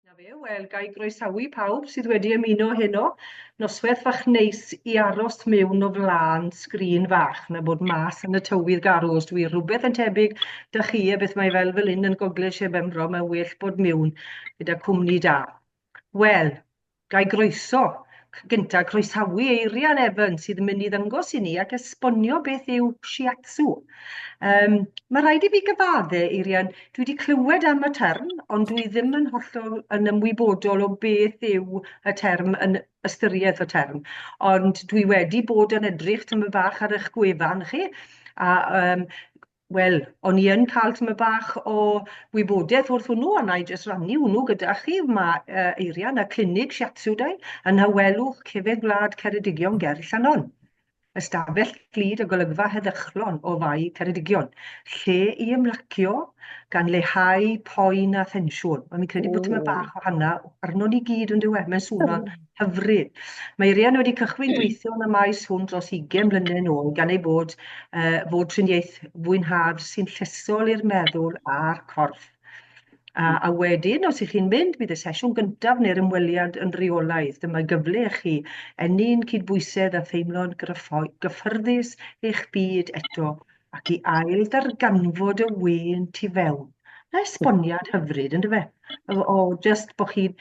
Na fe, wel, gai groesawu pawb sydd wedi ymuno heno. Noswaith fach neis i aros mewn o flaen sgrin fach na bod mas yn y tywydd garw. Os dwi rhywbeth yn tebyg da chi a beth mae fel hyn yn gogledd Sir Benfro, mae well bod mewn gyda cwmni da. Wel, gai groeso. Gynta, croesawu Eirian Evans sydd yn mynd i ddangos i ni ac esbonio beth yw SHIATSU. Mae rhaid i fi gyfadde, Eirian, dwi wedi clywed am y term, ond dwi ddim yn hollol yn ymwybodol o beth yw y term, yn ystyried y term. Ond dwi wedi bod yn edrych tyma bach ar eich gwefan chi, a wel, o'n i yn cael tyma bach o wybodaeth wrth hwnnw, a na i jyst rannu hwnnw gyda chi. Mae Eirian a clinig SHIATSU dau yn hawelwch cefyd gwlad Ceredigion Ger Llannon. Ystafell glud y golygfa heddychlon o fai Ceredigion, lle i ymlacio gan leihau poen a thensiwn. Mae'n credu bod tyma bach o hynna arno ni gyd yn diwedd, mae'n swnio'n hyfryd. Mae Eirian wedi cychwyn gweithio yn y maes hwn dros 20 mlynedd nôl, gan ei bod fod triniaeth fwynhad sy'n llesol i'r meddwl a'r corff. A wedyn, os ych chi'n mynd, bydd y sesiwn gyntaf neu'r ymweliad yn reolaidd. Dyma gyfle i chi enni'n cydbwysedd a theimlo'n gyffyrddus eich byd eto ac i ail darganfod y wen tu fewn. Na esboniad hyfryd, ynddo fe? O just bod chi'n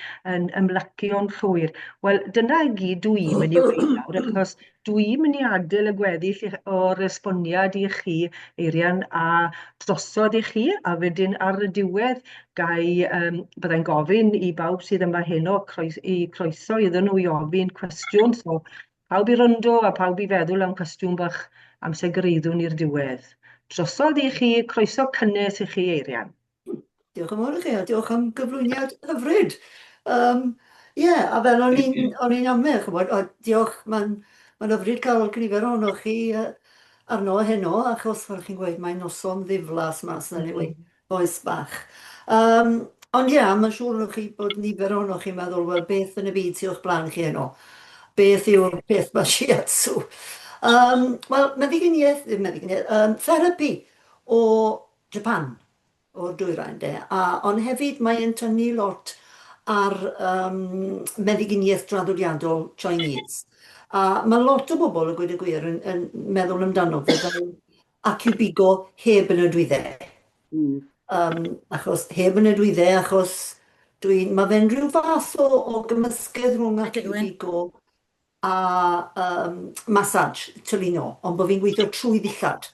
ymlacio'n llwyr. Wel, dyna i gyd dwi'n mynd i weid nawr, achos dwi'n mynd i adael y gweddill o'r esboniad i chi, Eirian, a drosod i chi, a wedyn ar y diwedd byddai'n gofyn i bawb sydd yma heno i croeso iddyn nhw i ofyn cwestiwn. So, pawb i rondo a pawb i feddwl am cwestiwn bach amser gyreiddwn i'r diwedd. Drosodd i chi, croeso cynnes i chi, Eirian. Diolch yn fawr i chi, a diolch am gyflwyniad hyfryd. A fel o'n i'n amau, chymod, diolch, mae'n hyfryd cael cynifer ohonoch chi arno heno, achos fel chi'n gweud, mae'n noson ddiflas mas na ni, oes bach. Ond mae'n siŵr o'ch chi bod nifer ohonoch chi'n meddwl, wel, beth yn y byd sy'n o'ch blaen chi heno? Beth yw'r peth mae SHIATSU? Wel, therapi o Japan, o'r dwyrain de, ond hefyd mae'n tynnu lot ar meddyginiaeth draddodiadol Chinese. A mae lot o bobl, y gweud y gwir, yn meddwl amdano fe fel acubigo heb yn y dwyddau. Achos heb yn y dwyddau, achos mae fe'n rhyw fath o gymysgedd rhwng acubigo a massage tylino, ond bod fi'n gweithio trwy ddillad,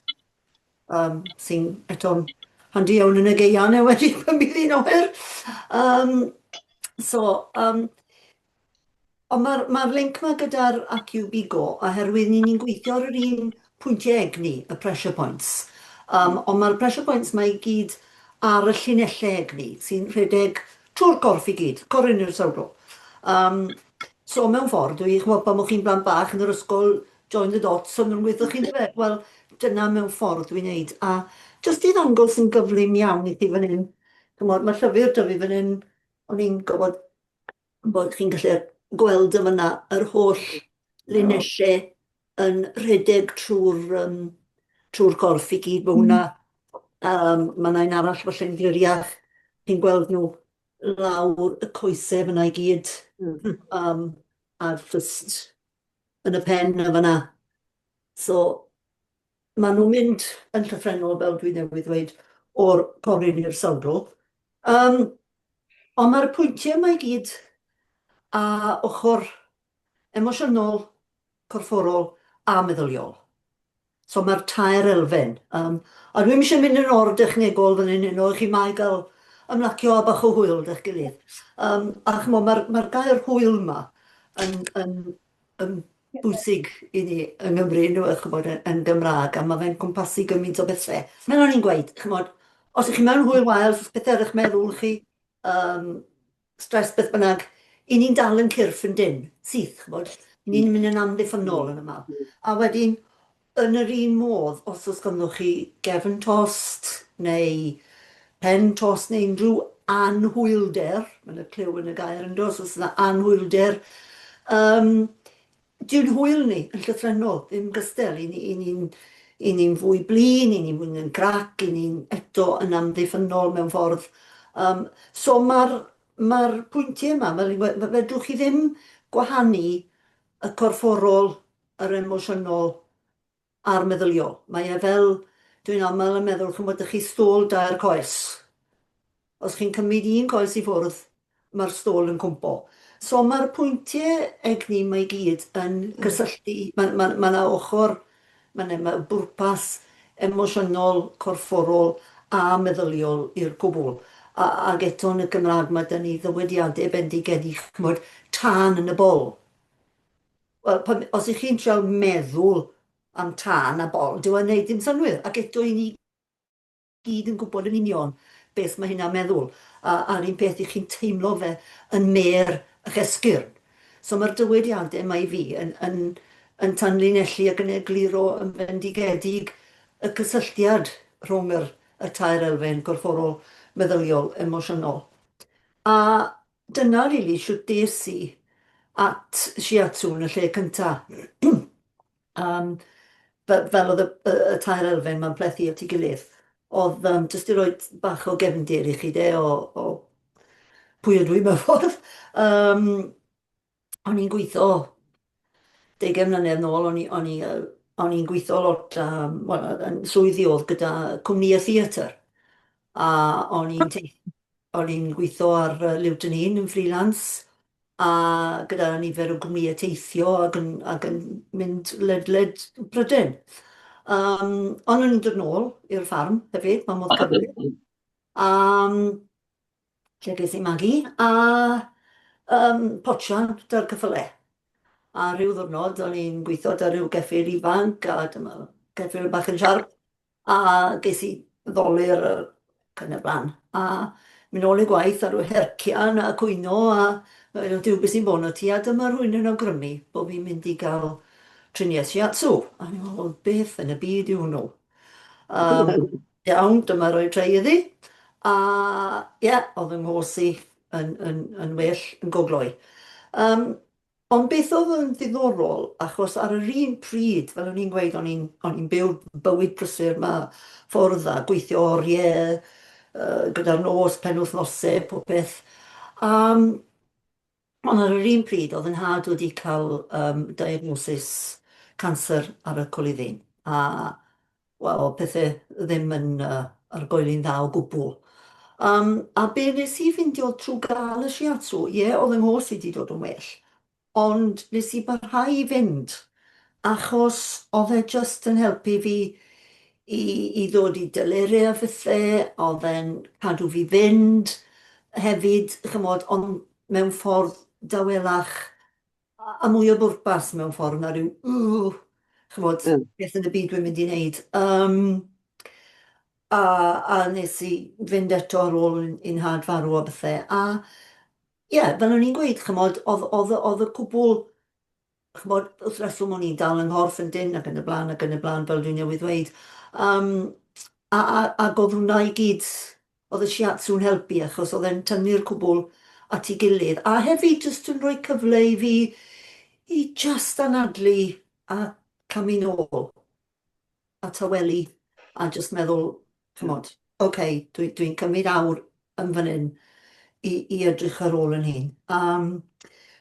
sy'n eto'n handi iawn yn y geian wedi pan bydd hi'n oher. Ond mae'r link yma gyda'r acubigo, oherwydd ni'n gweithio ar yr un pwyntiau egni, y pressure points. Ond mae'r pressure points mae i gyd ar y llinellau egni, sy'n rhedeg trwy'r corff i gyd, corynau'r sawdol. So mewn ffordd, dwi'n chymod pan o'ch chi'n blant bach yn yr ysgol join the dots, ond yn gweithio chi'n dweud, wel, dyna mewn ffordd dwi'n neud. A jyst i ddangos yn gyflym iawn i chi fan hyn, mae llyfr da fi fan hyn, o'n i'n gwybod bod chi'n gallu gweld yma yr holl linellau yn rhedeg trwy'r corff i gyd, bod hwnna, mae yna un arall falle'n gliriach, chi'n gweld nhw lawr y coesau fyna i gyd, a just yn y pen y fyna. So, maen nhw'n mynd yn llyffrennol, fel dwi newydd dweud, o'r coryn i'r sawdol. Ond mae'r pwyntiau yma i gyd a ochr emosiynol, corfforol a meddyliol. So mae'r tair elfen. A dwi'n eisiau mynd yn or dechnegol fan hyn, o chi mai gael ymlacio a bach o hwyl da'ch gilydd. A mae'r gair hwyl yma yn bwysig i ni yng Nghymru, yn Gymraeg, a mae fe'n cwmpasu gymaint o bethau. Fel o'n i'n gweud, os ych chi mewn hwyl wael, beth eich meddwl chi, stres beth bynnag, i ni'n dal yn cyrff yn dyn, syth, ni'n mynd yn amddiffynol yn yma. A wedyn, yn yr un modd, os ganddoch chi gefn tost, neu pen tost, neu unrhyw anhwylder, mae'n y clyw yn y gair yn dos, os yna anhwylder, dwi'n hwyl ni yn llythrenol, ddim gystel, i ni'n fwy blin, i ni'n fwy yn grac, i ni'n eto yn amddiffynol mewn ffordd. So mae'r Mae'r pwyntiau yma, fedrwch chi ddim gwahanu y corfforol, yr emosiynol a'r meddyliol. Mae e fel, dwi'n aml yn meddwl, chi'n bod chi stôl da'r coes. Os chi'n cymryd un coes i ffwrdd, mae'r stôl yn cwmpo. So mae'r pwyntiau egni mae gyd yn cysylltu, mae yna ochr, mae bwrpas emosiynol, corfforol a meddyliol i'r cwbl. Ac eto yn y Gymraeg mae dyn ni ddywediadau bendigedig, chymod, tân yn y bol. Wel, os ych chi'n trio meddwl am tân a bol, dyw e'n neud dim synwyr. Ac eto i ni gyd yn gwybod yn union beth mae hynna'n meddwl. A'r un peth i chi'n teimlo fe yn mer ych esgyrn. So mae'r dywediadau mae fi yn tanlinellu ac yn egluro yn fendigedig y cysylltiad rhwng y tair elfen corfforol, meddyliol, emosiynol. A dyna rili siwt des i at shiatsu yn y lle cyntaf. Fel oedd y tair elfen ma'n plethu at ei gilydd. Oedd jyst i roi bach o gefndir i chi o pwy ydw i mewn ffordd. O'n i'n gweithio 10 mlynedd nôl, o'n i'n gweithio lot, wel, yn swyddi oedd gyda cwmnïau theatr. A o'n i'n gweithio ar Liwt yn un yn freelance, a gyda nifer o gwmnïau teithio ac yn mynd ledled Bryden. Ond o'n i'n dod nôl i'r ffarm hefyd, mae modd cyfle. Lle ges i magu, a potsian da'r cyffyle. A rhyw ddiwrnod, o'n i'n gweithio da ryw geffyl ifanc, a dyma geffyl bach yn siarp, a ges i ddolir yn y blaen. A mynd ôl i gwaith ar ryw hercian a cwyno, a diw beth sy'n bod o ti, a dyma rhywun yn awgrymu bod fi'n mynd i gael triniaeth shiatsu. A ni'n meddwl, beth yn y byd yw nhw? Iawn, dyma roi trei iddi. A ie, oedd yng nghos i yn well, yn gogloi. Ond beth oedd yn ddiddorol, achos ar yr un pryd, fel o'n i'n gweud, o'n i'n byw bywyd prysur yma, ffwrdd a gweithio oriau, gyda'r nos, penwythnosau, pob beth. Ond ar yr un pryd, oedd yn had wedi cael diagnosis cancer ar y cwliddin. A, wel, pethau ddim yn argoeli'n dda o gwbl. A be nes i ffindio trwy gael y shiatsu, ie, oedd yng nghos i wedi dod yn well. Ond nes i barhau i fynd, achos oedd e jyst yn helpu fi i ddod i deleri a phethau, oedd e'n cadw fi fynd hefyd, chymod, ond mewn ffordd dawelach a mwy o bwrpas mewn ffordd na ryw, chymod, beth yn y byd dwi'n mynd i wneud. A nes i fynd eto ar ôl i'n had farw o bethau. A ie, fel o'n i'n gweud, chymod, oedd y cwbl, chymod, wrth reswm o'n i'n dal yng nghorff yn dyn ac yn y blaen, fel dwi'n newydd dweud. Ac oedd hwnna i gyd, oedd y shiatsu'n helpu, achos oedd e'n tynnu'r cwbl at ei gilydd. A hefyd jyst yn rhoi cyfle i fi i just anadlu a camu nôl a tawelu a just meddwl, chymod, dwi'n cymryd awr yn fan hyn i edrych ar ôl yn hyn.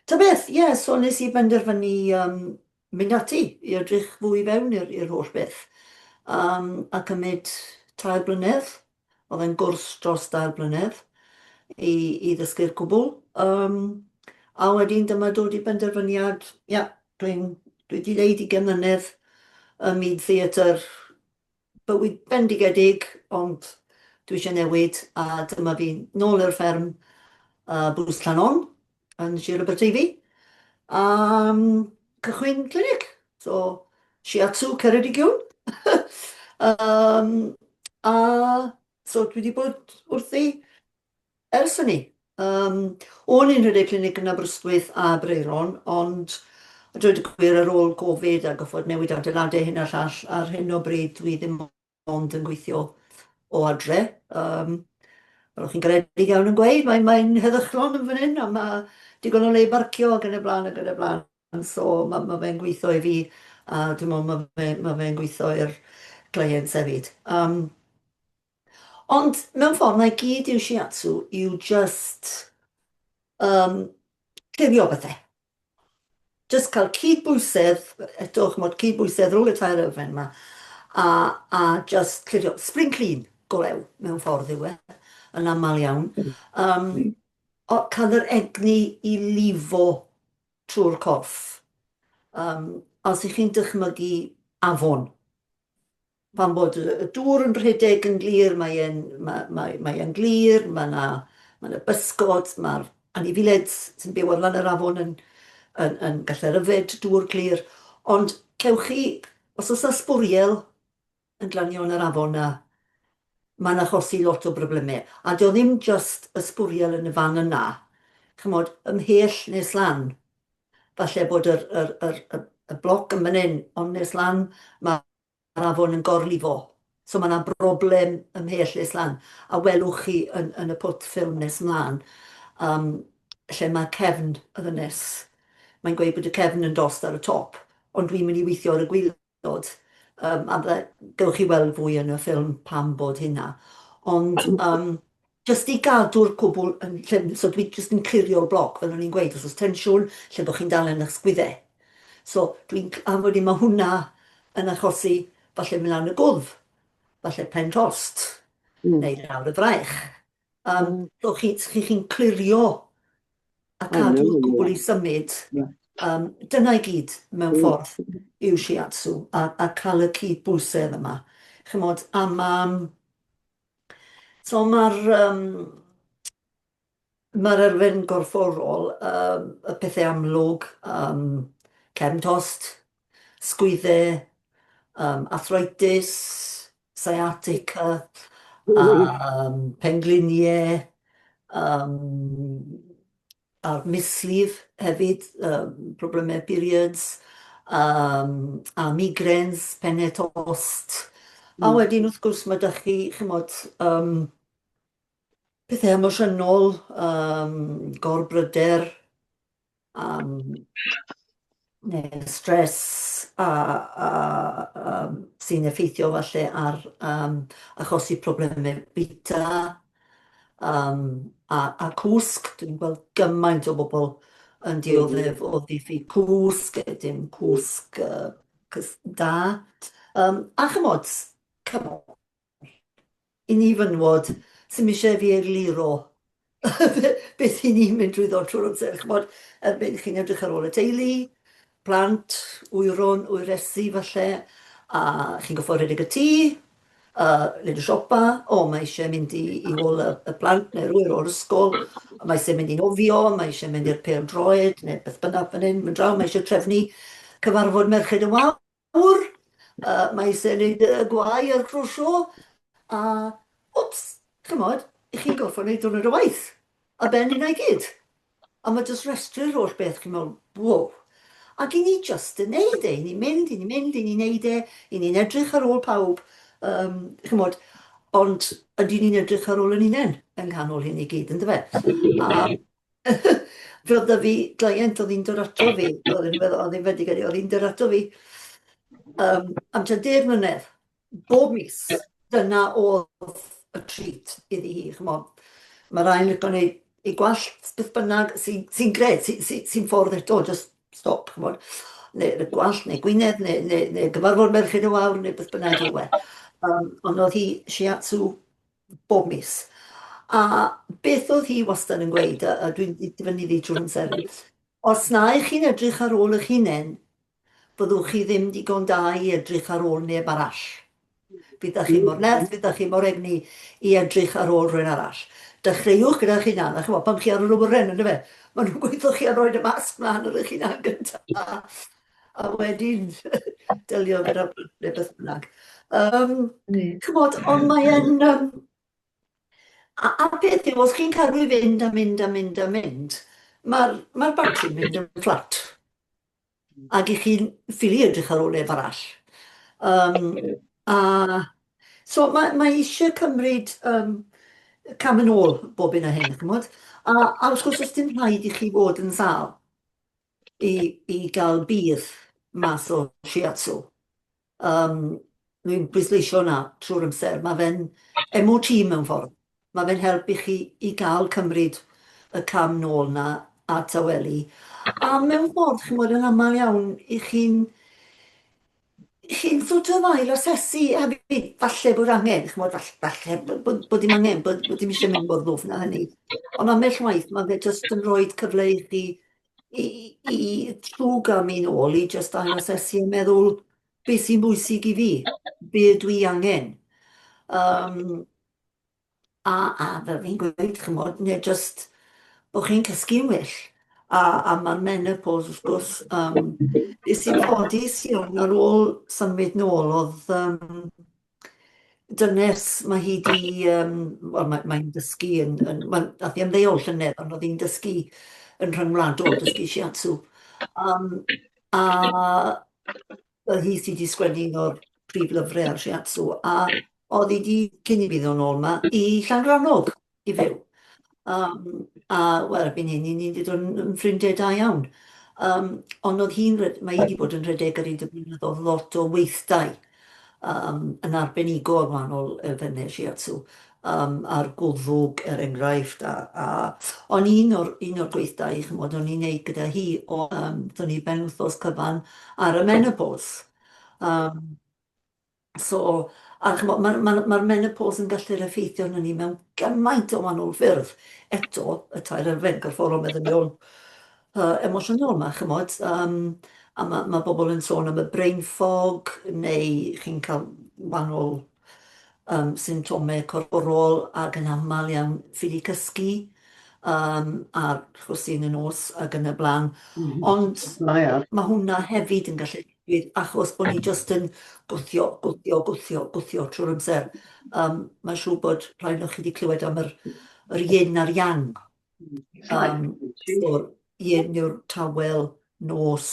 Ta beth, ie, so nes i benderfynu mynd ati i edrych fwy fewn i'r holl beth. A cymryd 3 blynedd, oedd e'n gwrs dros 3 blynedd i ddysgu'r cwbl. A wedyn dyma dod i benderfyniad, ia, dwi wedi gwneud 20 mlynedd ym myd theatr, bywyd bendigedig, ond dwi eisiau newid, a dyma fi nôl i'r fferm Bws Llanon yn Sir Aberteifi. Cychwyn clinic, so shiatsu Ceredigion. A so dwi wedi bod wrthi ers hynny. O'n i'n rhedeg clinic yn Aberystwyth a Breiron, ond a dweud y gwir ar ôl Covid a goffod newid adeiladau hyn a llall, ar hyn o bryd dwi ddim ond yn gweithio o adre. Fel chi'n garedig iawn yn gweud, mae'n heddychlon yn fan hyn, a mae digon o le barcio ac yn y blaen ac yn y blaen. So mae fe'n gweithio i fi, a dwi'n meddwl mae fe'n gweithio i'r clients hefyd. Ond mewn ffordd, mae gyd yw shiatsu yw just clirio bethau. Just cael cydbwysedd, eto chmod cydbwysedd rôl y tair elfen yma, a just clirio, spring clean, golew mewn ffordd yw e, yn aml iawn. Cael yr egni i lifo trwy'r corff. Os ych chi'n dychmygu afon, pan bod y dŵr yn rhedeg yn glir, mae'n glir, mae bysgod, mae'r anifiled sy'n byw ar lan yr afon yn gallu ryfed dŵr glir. Ond cewch chi, os oes sbwriel yn glanio yn yr afon na, mae'n achosi lot o broblemau. A dio ddim just y sbwriel yn y fan yna. Chymod, ymhell nes lan. Falle bod y bloc yn mynd ond nes lan, mae'r afon yn gorlifo. So mae yna broblem ymhell nes lan. A welwch chi yn y pwt ffilm nes mlaen, lle mae cefn y ddynes. Mae'n gweud bod y cefn yn dost ar y top, ond dwi'n mynd i weithio ar y gwylod. A gewch chi weld fwy yn y ffilm pam bod hynna. Ond jyst i gadw'r cwbl yn lle, so dwi jyst yn clirio'r bloc, fel o'n i'n gweud, os oes tensiwn, lle bod chi'n dal yn eich sgwyddau. So dwi'n amfod i mae hwnna yn achosi falle mynd lan y gwddf, falle pen tost, neu lawr y fraich. So chi'n clirio a cadw'r cwbl i symud. Dyna i gyd mewn ffordd yw shiatsu a cael y cydbwysedd yma. Chymod, so mae'r elfen gorfforol, y pethau amlwg, cefn tost, sgwyddau, arthritis, sciatica, pengliniau, a'r mislif hefyd, problemau periods, a migraines, pennau tost. A wedyn wrth gwrs mae ydych chi, chymod, pethau emosiynol, gorbryder, neu stress sy'n effeithio falle ar achosi problemau bita a cwsg. Dwi'n gweld gymaint o bobl yn dioddef o ddiffi cwsg, dim cwsg da. A chymod, i ni fynwod, sy'n eisiau fi egluro beth i ni'n mynd drwy ddod trwy'r amser. Chymod, erbyn chi'n edrych ar ôl y teulu, plant, wyron, wyresu falle, a chi'n goffo redeg y tŷ, nid y siopa, mae eisiau mynd i ôl y plant neu rwy'r o'r ysgol, mae eisiau mynd i nofio, mae eisiau mynd i'r pêl droed, neu beth bynnag fan hyn, draw, mae eisiau trefnu cyfarfod merched y wawr, mae eisiau gwneud y gwau a'r crwsio, a wps, chymod, chi'n goffo wneud diwrnod y waith, a ben yna i gyd. A mae jyst restru'r holl beth, chi'n meddwl, wow. Ac i ni just yn neud i ni'n mynd, i ni'n neud i ni'n edrych ar ôl pawb, chymod, ond ydy ni'n edrych ar ôl yn unen yng nghanol hyn i gyd, ynddo fe? Roedd fi client oedd hi'n dod ato fi, oedd hi'n dod ato fi am tua 10 mlynedd, bob mis, dyna oedd y treat iddi hi, chymod. Mae rhaid yn gwneud ei gwallt beth bynnag sy'n gred, sy'n ffordd eto, just stop, chymod. Neu gwallt, neu gwynedd, neu gyfarfod merched y wawr, neu beth bynnag yw e. Ond oedd hi shiatsu bob mis. A beth oedd hi wastad yn gweud, a dwi'n dyfynnu ddi trwy'n amser, os na i chi'n edrych ar ôl eich hunain, byddwch chi ddim digon da i edrych ar ôl neb arall. Byddwch chi mor nerth, byddwch chi mor egni i edrych ar ôl rhywun arall. Dechreuwch gyda'r hunan, a chymod, pan chi ar yr awyren, ynddo fe, maen nhw'n gweithio chi ar roed y masg mlaen ar eich hunan gyntaf, a wedyn delio gyda beth bynnag. Chymod, ond mae'n... A beth yw, os chi'n cadw i fynd a mynd, mae'r batri'n mynd yn fflat. Ac i chi'n ffili edrych ar ôl neb arall. So mae eisiau cymryd cam yn ôl bob un o hyn, chymod? A wrth gwrs, os dim rhaid i chi fod yn sal i gael bydd mas o shiatsu. Dwi'n bwysleisio hwnna trwy'r amser. Mae fe'n MOT mewn ffordd. Mae fe'n helpu chi i gael cymryd y cam nôl na a tawelu. A mewn ffordd, chi'n bod yn aml iawn, chi'n sort of ail asesu hefyd, falle bod angen, chi'n bod, falle bod dim angen, bod dim eisiau mynd bod ddwf na hynny. Ond am eich waith, mae fe jyst yn rhoi cyfle i chi i trwg am un ôl, i jyst ail asesu a meddwl beth sy'n bwysig i fi, be dwi angen. Um, a fel fi'n gweud, chymod, neu jyst bod chi'n cysgu'n well. A mae'r menopause, wrth gwrs, beth sy'n ffodus iawn ar ôl symud nôl, oedd dynes mae hi di, wel, mae'n dysgu nath i ymddeol llynedd, ond oedd hi'n dysgu yn rhyngwladol, dysgu shiatsu. Um, a hi sydd wedi sgwennu un o'r prif lyfrau ar shiatsu, a oedd hi di, cyn i fi ddod nôl yma, i Llandranog i fyw. A wel, erbyn hyn, ni wedi dod yn ffrindiau da iawn. Ond oedd mae hi wedi bod yn rhedeg ar ei dyfynydd o lot o weithdai yn arbenigo o gwahanol elfennau shiatsu. A'r gwddwg, er enghraifft, ond un o'r gweithdai, chymod, o'n i'n neud gyda hi, do'n i ben wythnos cyfan ar y menopause. Um, So, a ch'mo', ma'r menopause yn gallu effeithio arnon ni mewn gymaint o wahanol ffyrdd. Eto, y tair elfen gorfforol meddyliol emosiynol yma, chymod. A ma' bobl yn sôn am y brain fog, neu chi'n cael wahanol symptomau corfforol ac yn aml iawn ffili cysgu, a'r chwsyn y nos ac yn y blaen. Ond mae hwnna hefyd yn gallu digwydd achos bod ni jyst yn gwthio trwy'r amser. Mae'n siŵr bod rhaid o'ch chi wedi clywed am yr yin a'r yang. So, yin yw'r tawel, nos,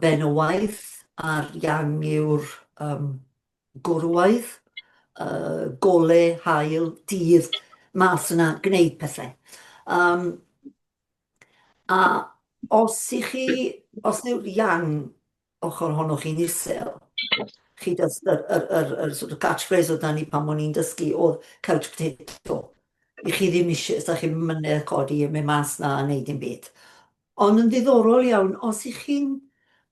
ben o waith, a'r yang yw'r gwrwaidd, gole, hael, dydd, mas yna, gwneud pethau. A os yw'r yang ochr ohonoch chi'n isel, chi just, sort of catchphrase o dan ni pan o'n i'n dysgu oedd couch potato. I chi ddim eisiau, os da chi'n mynnu codi a mynd mas na a wneud dim byd. Ond yn ddiddorol iawn, os ych chi'n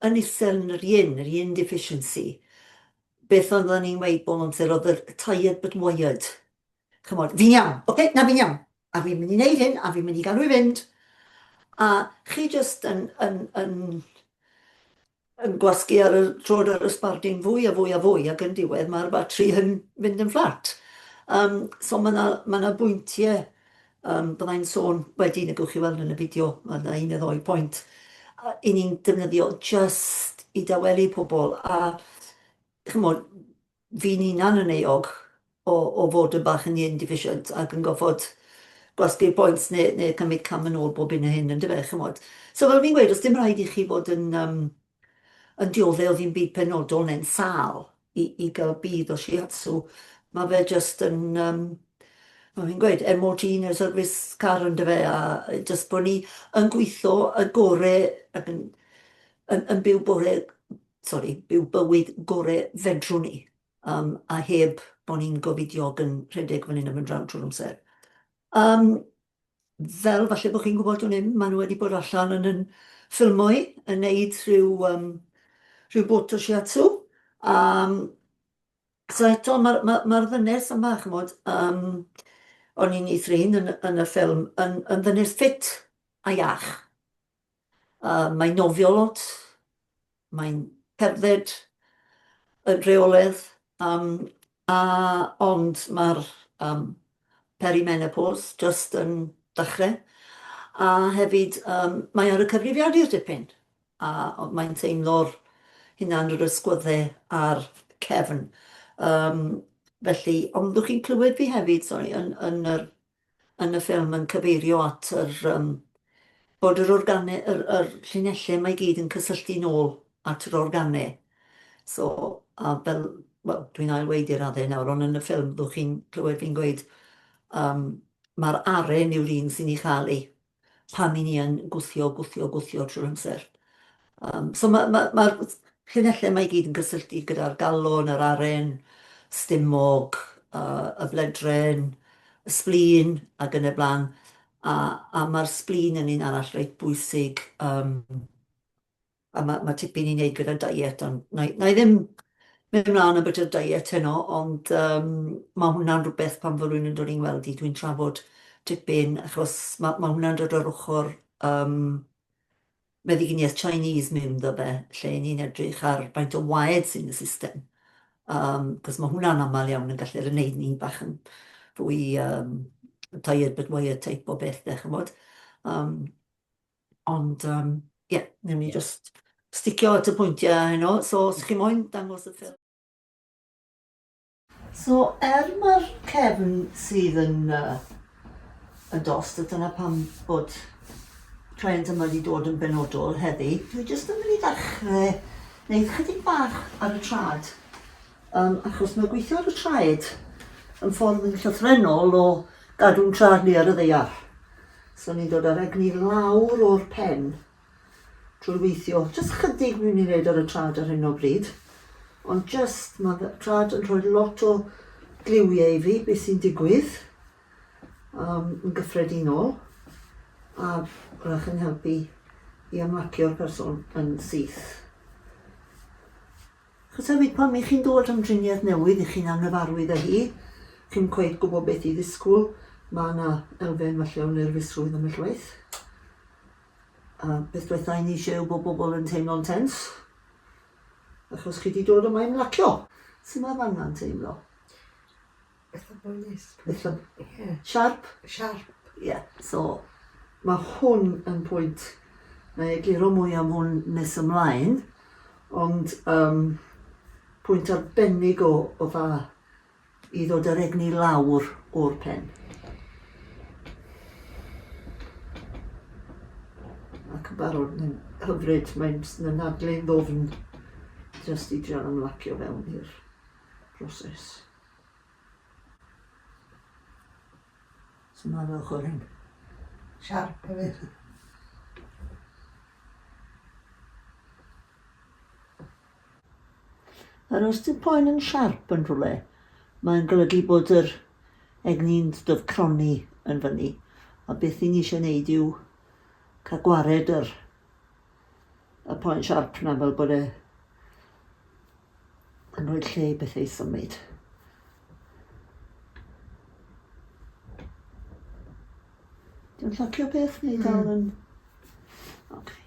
yn isel yn yr yin deficiency, beth oedden ni'n weid bod nhw'n oedd yr tired but wired. Chymod, fi'n iawn, oce, na fi'n iawn. A fi'n mynd i wneud hyn, a fi'n mynd i gadw i fynd. A chi jyst yn gwasgu ar y trod ar y sbardin fwy a fwy a fwy ac yn diwedd mae'r batri yn mynd yn fflat. So mae yna bwyntiau, byddai'n sôn wedyn y gwch chi weld yn y fideo, mae yna un neu ddoi pwynt, i ni'n defnyddio just i dawelu pobl. A chymod, fi'n unan yn eog o fod yn bach yn yin deficient ac yn goffod gwasgu'r pwynt neu cymryd cam yn ôl bob un o hyn yn dyfe, chymod. So fel fi'n gweud, os dim rhaid i chi fod yn dioddef o ddim byd penodol neu'n sal i gael bydd o shiatsu. Mae fe jyst yn, mae fi'n gweud, MOT neu service car yn dyfe, a jyst bod ni yn gweithio y gorau ac yn byw byw bywyd gorau fedrwn ni. A heb bod ni'n gofidiog yn rhedeg fan hyn am yn draw trwy'r amser. Fel falle bod chi'n gwybod hwn, maen nhw wedi bod allan yn ffilmau yn neud rhyw bot o shiatsu. So eto, mae'r ddynes yma, chymod, o'n i'n eithrin yn y ffilm, yn ddynes ffit a iach. Mae'n nofio lot, mae'n cerdded yn reoledd, ond mae'r perimenopause just yn dechrau. A hefyd, mae ar y cyfrifiadur dipyn. A mae'n teimlo'r hynna'n yr ysgwyddau a'r cefn. Felly, ond ddwch chi'n clywed fi hefyd, yn y ffilm yn cyfeirio at bod yr llinellau mae gyd yn cysylltu nôl at yr organau. So, fel, wel, dwi'n ailweid i'r addau nawr, ond yn y ffilm, ddwch chi'n clywed fi'n gweud, mae'r aren yw'r un sy'n ei chael ei pan i ni yn gwthio trwy'r amser. So mae'r llinellau mae gyd yn cysylltu gyda'r galon, yr aren, stumog, y bledren, y sblin ac yn y blaen. a mae'r sblin yn un arall reit bwysig. A mae tipyn i wneud gyda diet, ond na i ddim mynd mlaen am y diet heno, ond mae hwnna'n rhywbeth pan fod rhywun yn dod i'n weld i, dwi'n trafod tipyn, achos mae hwnna'n dod o'r ochr meddyginiaeth Chinese mewn ddo fe, lle ni'n edrych ar faint o waed sy'n y system. Cos mae hwnna'n aml iawn yn gallu gwneud ni bach yn fwy tired but wired type o beth, chymod. Ond, ie, newn ni just sticio at y pwyntiau heno. So, os chi moyn dangos y ffilm. So, mae'r cefn sydd yn dost, a dyna pam bod trend yma wedi dod yn benodol heddi, dwi jyst yn mynd i ddechrau wneud chydig bach ar y trad. Achos mae gweithio ar y traed yn ffordd yn llythrenol o gadw'n trad ni ar y ddeiar. So ni'n dod ar egni lawr o'r pen trwy'r weithio. Jyst chydig mynd i wneud ar y trad ar hyn o bryd. Ond jyst mae trad yn rhoi lot o gliwiau i fi, beth sy'n digwydd yn gyffredinol. A rach yn helpu i ymlacio'r person yn syth. Chos hefyd pan mi chi'n dod am driniaeth newydd i chi'n anghyfarwydd â hi, chi'n cweith gwybod beth i ddisgwyl, mae yna elfen falle o nerfusrwydd am y llwaith. Beth dweithau ni eisiau yw bod bobl yn teimlo'n tens, achos chi wedi dod yma i'n lacio. Sut mae fanna'n teimlo? Eitha boenus. Eitha siarp? Siarp. Ie, so mae hwn yn pwynt, na egluro mwy am hwn nes ymlaen, ond pwynt arbennig o dda i ddod ar egni lawr o'r pen. Ac yn barod yn hyfryd, mae'n adle'n ddofn jyst i drio ymlacio fewn i'r broses. So mae fel ochr hyn. Siarp hefyd. Ar os dim poen yn siarp yn rhywle, mae'n golygu bod yr egni'n croni yn fyny. A beth ni eisiau gwneud yw cael gwared y poen siarp na fel bod yn rhoi lle i bethau symud. Dwi'n llacio beth neu dal yn... Okay.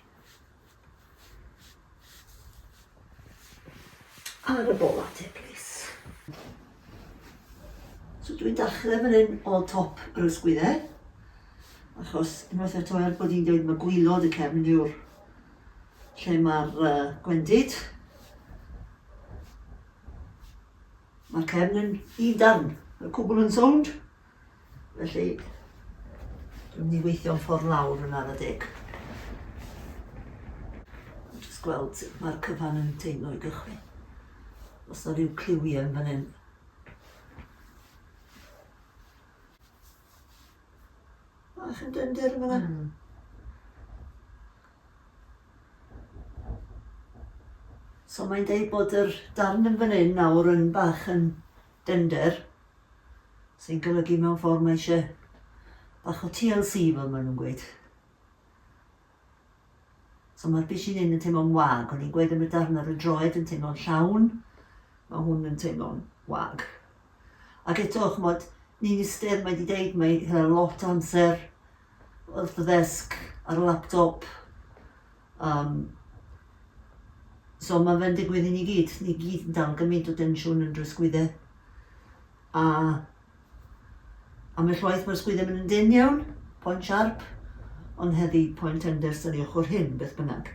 Ar y bola te, please. So dwi'n dechrau fan hyn o top yr ysgwyddau. Achos unwaith eto bod hi'n dweud mae gwylod y cefn yw'r lle mae'r gwendid. Mae'r cefn yn un darn, y cwbl yn sownd. Felly, dwi'n mynd i weithio'n ffordd lawr yn ar y deg. Jyst gweld sut mae'r cyfan yn teimlo i gychwyn. Os yna rhyw cliwiau yn fan hyn. Bach yn dynder yn fan'na. So mae'n deud bod yr darn yn fan hyn nawr yn bach yn dynder, sy'n golygu mewn ffordd mae eisiau bach o TLC fel maen nhw'n gweud. So mae'r bishyn hyn yn teimlo'n wag, o'n i'n gweud am y darn ar y droed yn teimlo'n llawn, mae hwn yn teimlo'n wag. Ac eto, chmod, ni'n ystyr, mae wedi deud, mae lot o amser wrth y ddesg ar y laptop. So mae fe'n digwydd i ni gyd yn dal gymaint o densiwn yn drysgwyddau. A am y llwaith mae'r sgwyddau mynd yn dyn iawn, poen siarp, ond heddi poen tender sy'n ei ochr hyn, beth bynnag.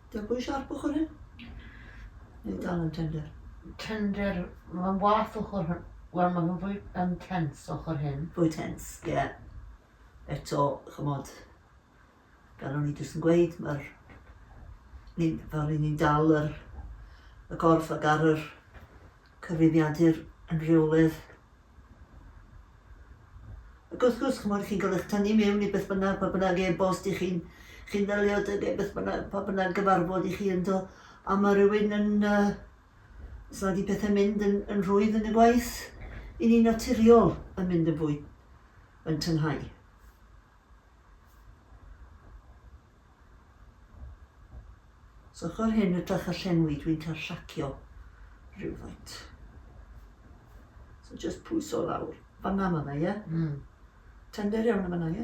Diolch bwy siarp ochr hyn? Neu dal yn tender? Tender, mae'n wath ochr hyn. Wel, mae'n fwy yn tens ochr hyn. Fwy tens, ie. Yeah. Eto, chymod, fel o'n i jyst yn gweud, fel ni'n dal y corff ag ar yr cyfrifiadur yn rheolydd. Ac wrth gwrs, chymod, chi'n gael eich tynnu mewn i beth bynnag, pa bynnag e-bost i chi'n ddelio ag beth bynnag, pa bynnag gyfarfod i chi yndo. A mae rhywun yn, os nad i pethau mynd yn rhwydd yn y gwaith, i ni naturiol yn mynd yn fwy yn tynhau. So ochr hyn ydrych y llenwi dwi'n cael llacio rhywfaint. So just pwyso lawr. Fanna yma, ie? Tender iawn yma, ie?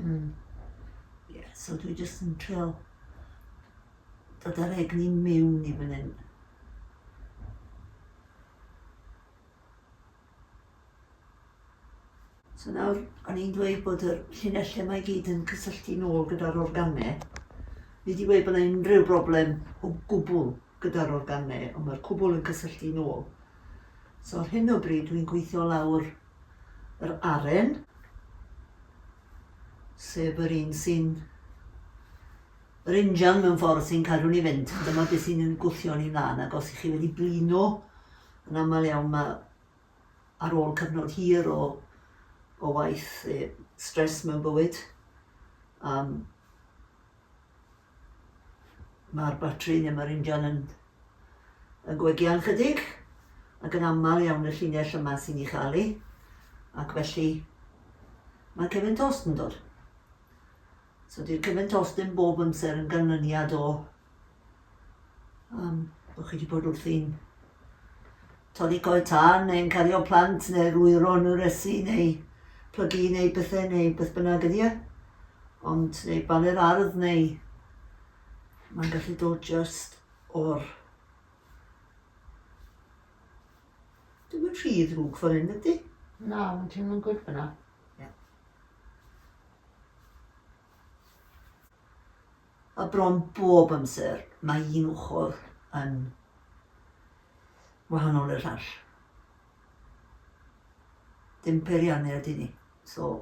Ie, so dwi just yn treol dod ar egni mewn i fan hyn. So nawr, o'n i'n dweud bod yr llinellau mae gyd yn cysylltu nôl gyda'r organau. Fi wedi dweud bod yna unrhyw broblem o gwbl gyda'r organau, ond mae'r cwbl yn cysylltu nôl. So ar hyn o bryd dwi'n gweithio lawr yr aren, sef yr un sy'n... yr injan mewn ffordd sy'n cadw ni fynd. Dyma beth sy'n yn gwthio ni mlaen, ac os ych chi wedi blino, yn aml iawn mae ar ôl cyfnod hir o waith stress mewn bywyd. Mae'r batri neu mae'r injan yn gwegian chydig, ac yn aml iawn y llinell yma sy'n ei chael, ac felly mae cefn tost yn dod. So di'r cefn tost yn bob amser yn ganlyniad o bod chi wedi bod wrthi'n torri coed tân, neu'n cario plant, neu rwyro yn yr esu, neu plygu, neu bethau, neu beth bynnag ydi e. Ond, neu baner ardd, neu mae'n gallu dod just o'r... Dwi'n mynd rhy ddrwg fan hyn, ydy? Na, mae'n teimlo'n gwyd fyna. A bron bob amser mae un ochr yn wahanol i'r llall. Dim peiriannau ydy ni, so...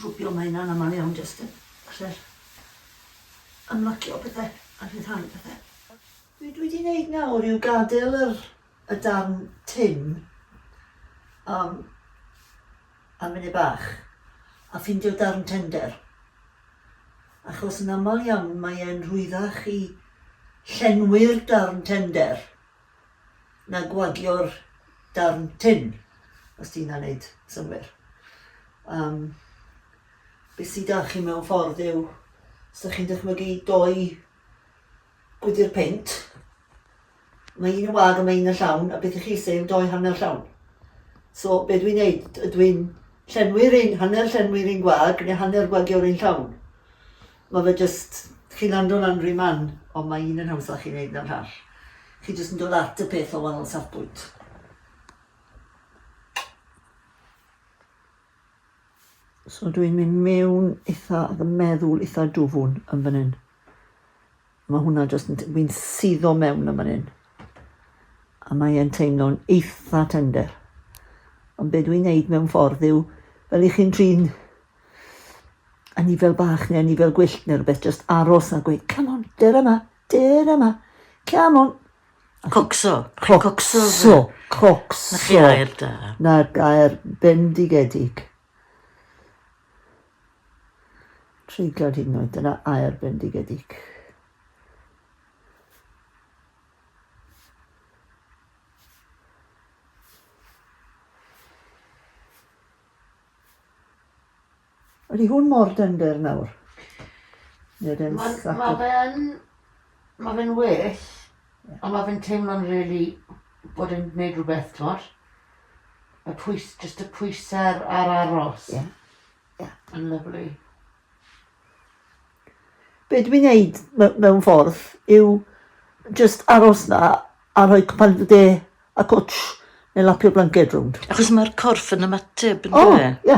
Rwbio mae hynna'n aml iawn jyst yn allu'r ymlacio pethau a rhyddhau pethau. Dwi wedi gwneud nawr yw gadael y darn tin am munud bach a ffindio darn tender. Achos yn aml iawn mae e'n rwyddach i llenwi'r darn tender na gwagio'r darn tin, os ti'n gwneud synwyr. Beth sydd â chi mewn ffordd yw, os ydych chi'n dychmygu doi gwydr peint, mae un yn wag a mae un yn llawn, a beth ych chi sef doi hanner llawn. So, be dwi'n neud, dwi'n hanner llenwi'r un gwag, neu hanner gwagio'r un llawn. Mae fe just, chi'n lando lan rhy man, ond mae un yn hawsach i wneud na'r llall. Chi jyst yn dod at y peth o wahanol safbwynt. So dwi'n mynd mewn eitha, ac yn meddwl eitha dwfwn yn fan hyn. Mae hwnna jyst yn, dwi'n suddo mewn yn fan hyn. A mae e'n teimlo'n eitha tender. Ond be dwi'n neud mewn ffordd yw, fel i chi'n trin anifel bach neu anifel gwyllt neu rhywbeth, just aros a gweud, come on, der yma, come on. Cocso. Cocso. Na chi air da. Na gair bendigedig. Treiglad hyd yn oed, dyna air bendigedig. Ydy hwn mor dender nawr? Mae fe'n well, ond mae fe'n teimlo'n really bod e'n gwneud rhywbeth, t'mod? Just y pwyser ar aros. Yn lyflu. Be dwi'n neud mewn ffordd yw just aros na a rhoi cwpan de a cwtsh neu lapio blanced rownd. Achos mae'r corff yn ymateb yn O, dwe. ie.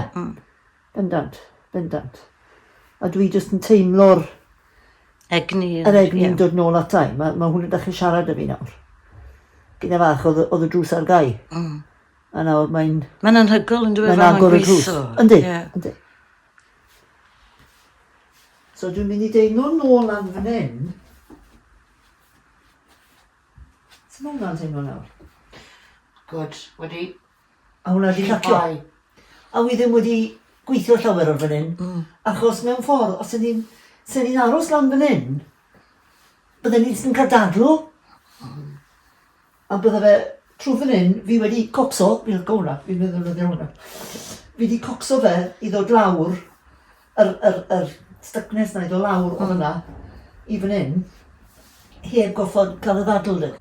Bendant. A dwi just yn teimlo'r Egni. yr egni'n dod nôl atai. Mae hwn yn dechrau siarad â fi nawr. Gyda fach oedd y drws ar gau. A nawr mae'n... Mae'n anhygol yn dweud Mae'n agor y drws. Yndi. So dwi'n mynd i deimlo nôl am fan hyn. Sut mae hwnna'n teimlo nawr? Good, wedi... A hwnna wedi llacio. A wi ddim wedi gweithio llawer o'r fan hyn. Achos mewn ffordd, os ydyn ni'n aros lan fan hyn, bydden ni'n cael dadl. A bydde fe trwy fan hyn, fi wedi cocso, fi'n hwnna, fi'n meddwl ydy hwnna. Fi wedi cocso fe i ddod lawr, yr stuckness na i ddod lawr o hwnna, i fan hyn, heb goffod cael y ddadl dy.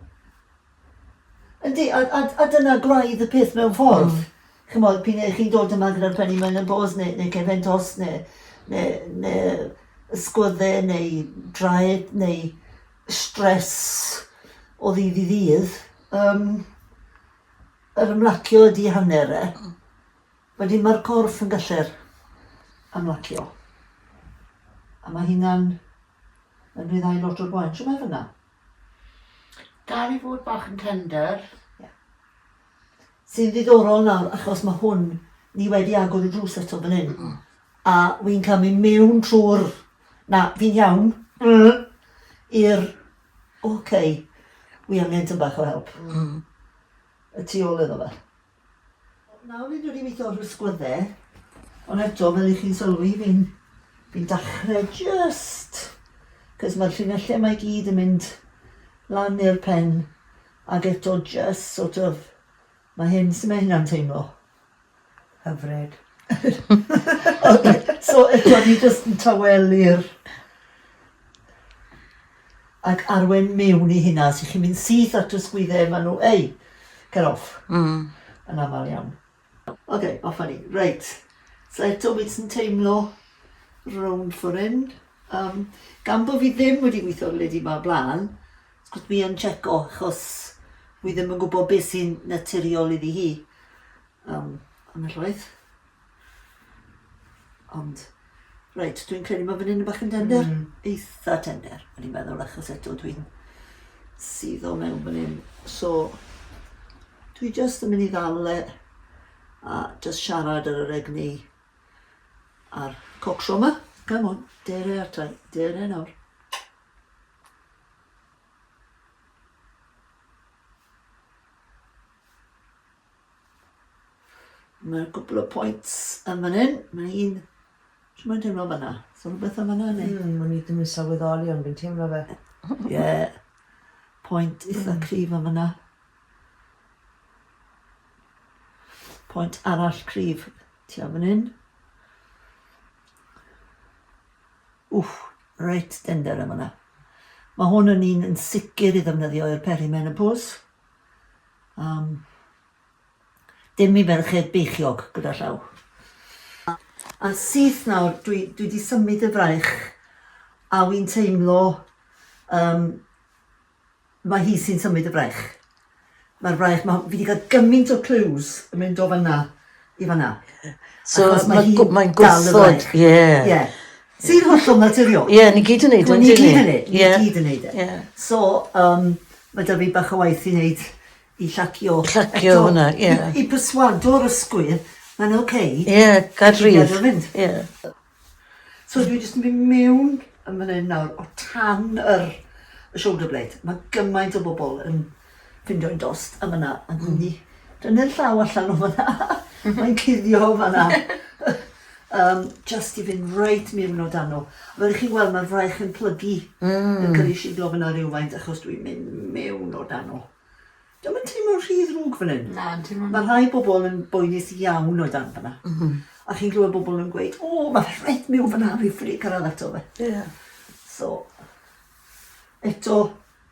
Yndi, a dyna gwraidd y peth mewn ffordd. Chymod, pyn chi'n dod yma gyda'r penny mewn y bos, neu cefentos, neu ysgwyddau, neu draed, neu stress o ddydd i ddydd. Yr ymlacio ydi hanner e. Wedyn mae'r corff yn gallu'r ymlacio. A mae hynna'n yn ryddhau lot o'r boen. Siw mae fyna? Dal i fod bach yn tender. Sy'n ddiddorol nawr, achos mae hwn, ni wedi agor y drws eto fan hyn. A wy'n cael mynd mewn trwy'r, na, fi'n iawn, i'r, oce, wi angen tym bach o help. Y tu ôl iddo fe. Nawr fi'n dod i weithio o'r ysgwyddau, ond eto, fel i chi'n sylwi, fi'n dechrau just, cos mae'r llinellau mae gyd yn mynd lan i'r pen, ac eto just sort of, mae hyn sy'n mae hynna'n teimlo. Hyfryd. So eto ni just yn tawelu'r ac arwen mewn i hynna, so chi'n mynd syth at y sgwyddau, maen nhw, ei, cer off. Yn aml iawn. Ok, off ni. Reit. So eto beth sy'n teimlo round for hyn. Gan bod fi ddim wedi gweithio ledi ma blaen, sgwrs mi yn checo, achos wi ddim yn gwybod beth sy'n naturiol iddi hi. Am y llaeth. Ond, reit, dwi'n credu mae fan hyn yn bach yn tender. Eitha tender, o'n i'n meddwl, achos eto dwi'n suddo mewn fan hyn. So, dwi just yn mynd i ddal e a just siarad ar yr egni a'r cocsio yma. Come on, dere atai, dere nawr. Mae'r cwbl o points yn fan hyn. Mae un, sy'n mae'n teimlo fanna? So rhywbeth am fanna, neu? O'n i ddim yn sylweddoli ond fi'n teimlo fe. Ie, point eitha cryf am fanna. Point arall cryf tua fan hyn. Reit dender am hwnna. Mae hwn yn un yn sicr i ddefnyddio i'r perimenopause. Dim i ferched beichiog gyda llaw. A syth nawr, dwi wedi symud y fraich a wy'n teimlo mae hi sy'n symud y fraich. Mae'r fraich, fi wedi cael gymaint o clues yn mynd o fanna i fanna. So Achos mae'n hi'n dal y gwrthod, fraich. ie. Ie. Sy'n hollol naturiol. Ie, ni gyd yn neud Ni gyd yn neud, ni gyd yn neud e. Ie. So, mae da fi bach o waith i wneud i llacio. Llacio hwnna, ie. I perswado'r ysgwydd, mae'n oce. Ie, gadrydd. Gadael fynd. Ie. So dwi jyst yn mynd mewn yn fan hyn nawr o tan y shoulder blade. Mae gymaint o bobl yn ffindio'n dost am yna. A dwi dynnu'r llaw allan o fanna. Mae'n cuddio o fanna. Just i fynd reit mewn o dan nhw. Fel i chi'n gweld, mae'r fraich yn plygu yn cael ei siglo fyna rhywfaint achos dwi'n mynd mewn o dan nhw. Dwi'n mynd teimlo'n rhy ddrwg fan hyn. Na, yn teimlo'n... Mae rhai bobl yn boenus iawn o dan fyna. A chi'n glywed bobl yn gweud, mae reit mewn fyna, fi ffri cyrraedd ato fe. Ie. So, eto,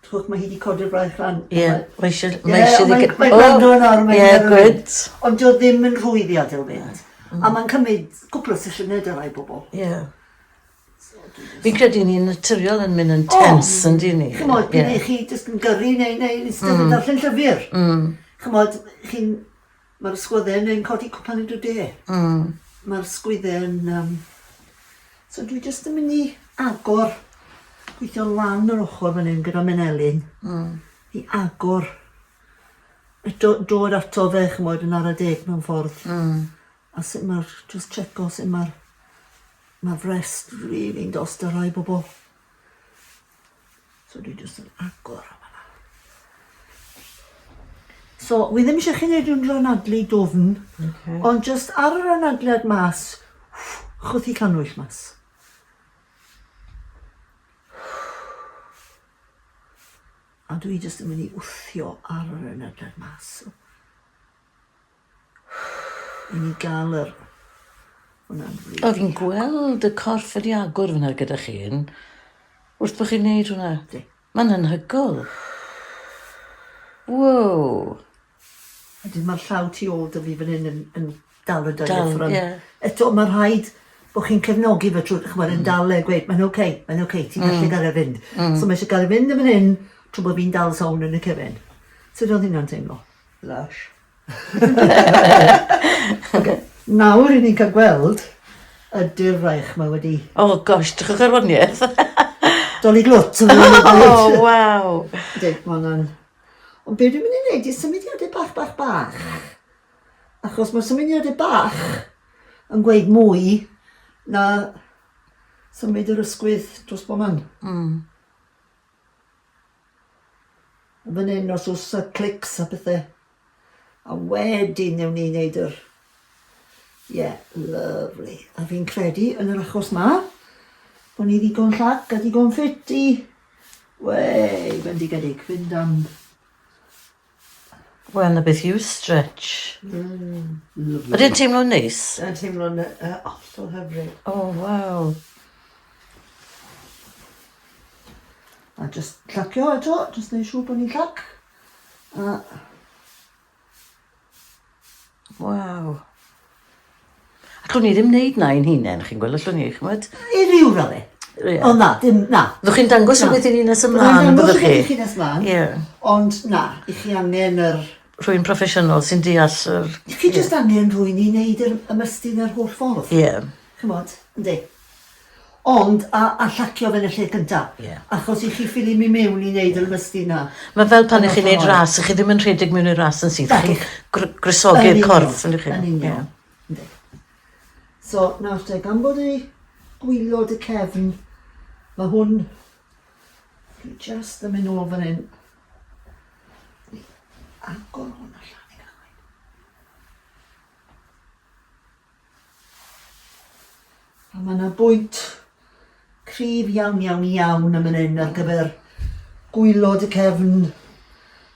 trwch mae hi wedi codi'r fraich lan. Ie, mae eisiau... Mae'n gwrando yn ar, Ie, good. Ond dio ddim yn rhwydd i adael fynd. A mae'n cymryd cwpl o sesiynau dy rai bobl. Ie. Fi'n credu ni'n naturiol yn mynd yn tense yn di ni. Chymod, bydd chi jyst yn gyrru neu ystod darllen llyfr. Chymod, mae'r sgwyddau yn codi cwpan yn dod e. Mae'r sgwyddau yn... So dwi jyst yn mynd i agor, gweithio lan yr ochr fan hyn gyda menelin. I agor, dod ato fe, chymod, yn ar y deg mewn ffordd. A sut mae'r, just checo sut mae'r frest rili'n dost ar rai bobl. So dwi jyst yn agor am hynna. So, wi ddim eisiau chi wneud yn ranadlu dofn, ond just ar yr anadliad mas, chwthu canwyll mas. A dwi jyst yn mynd i wthio ar yr ynadled mas. I ni gael yr... O, fi'n gweld y corff wedi agor fyna gyda chi'n wrth bod chi'n neud hwnna. Di. Mae'n anhygol. Wow. Wedyn mae'r llaw tu ôl dy fi fan hyn yn dal y Dal, diaphragm. ie. Eto, mae'n rhaid bod chi'n cefnogi fe trwy, chymod, yn dal e gweud, mae'n oce, ti'n gallu gael e fynd. So mae eisiau gael e fynd yn fan hyn, trwy bod fi'n dal sawn yn y cefn. Sut oedd hynna'n teimlo? Lush. Nawr i ni'n cael gweld y dirraich mae wedi O, gosh, drachwch ar waniaeth. doli glwt. O, waw. Dweud, mae hwnna'n... Ond be dwi'n mynd i wneud i symudiadau bach. Achos mae symudiadau bach yn gweud mwy na symud yr ysgwydd dros bo man. Fan hyn os oes y clics a bethau. A wedyn newn ni wneud yr... lovely. A fi'n credu yn yr achos ma, bod ni ddigon llac a ddigon ffit i... bendigedig, fynd am... Wel, na beth yw stretch. Lovely. Ydy'n teimlo'n neis? Yn teimlo'n hollol hyfryd. O, waw. A just llacio eto, just neud siŵr bod ni'n llac. A Waw. Allwn ni ddim wneud na i'n hunain, chi'n gweld allwn ni, chymod? i ryw radde. Ie. O na, dim na. Ddwch chi'n dangos rhywbeth i ni nes Byddai'n ymlaen, byddwch dangos i chi? chi nes mlaen. Ie. Ond na, i chi angen yr... Rwy'n proffesiynol sy'n deall yr... I chi just angen rhywun i wneud yr ymystyn yr holl ffordd. Ie. Chymod, yndi. Ond, a llacio fe yn y lle cyntaf. Ie. Achos i chi ffili mi mewn i wneud yr ymystyn na. Mae fel pan Yn ych chi'n y neud ffordd. ras, ych chi ddim yn rhedeg mewn i'r ras yn sydd. Naci. Chi'n grysogi'r Yn corff, union, yn chi? Yn union. Yndi. So, nawr te, gan bod i gwylod y cefn, mae hwn just yn mynd o fan hyn. Agor hwn allan i gael. A mae yna bwynt cryf iawn yn fan hyn ar gyfer gwylod y cefn,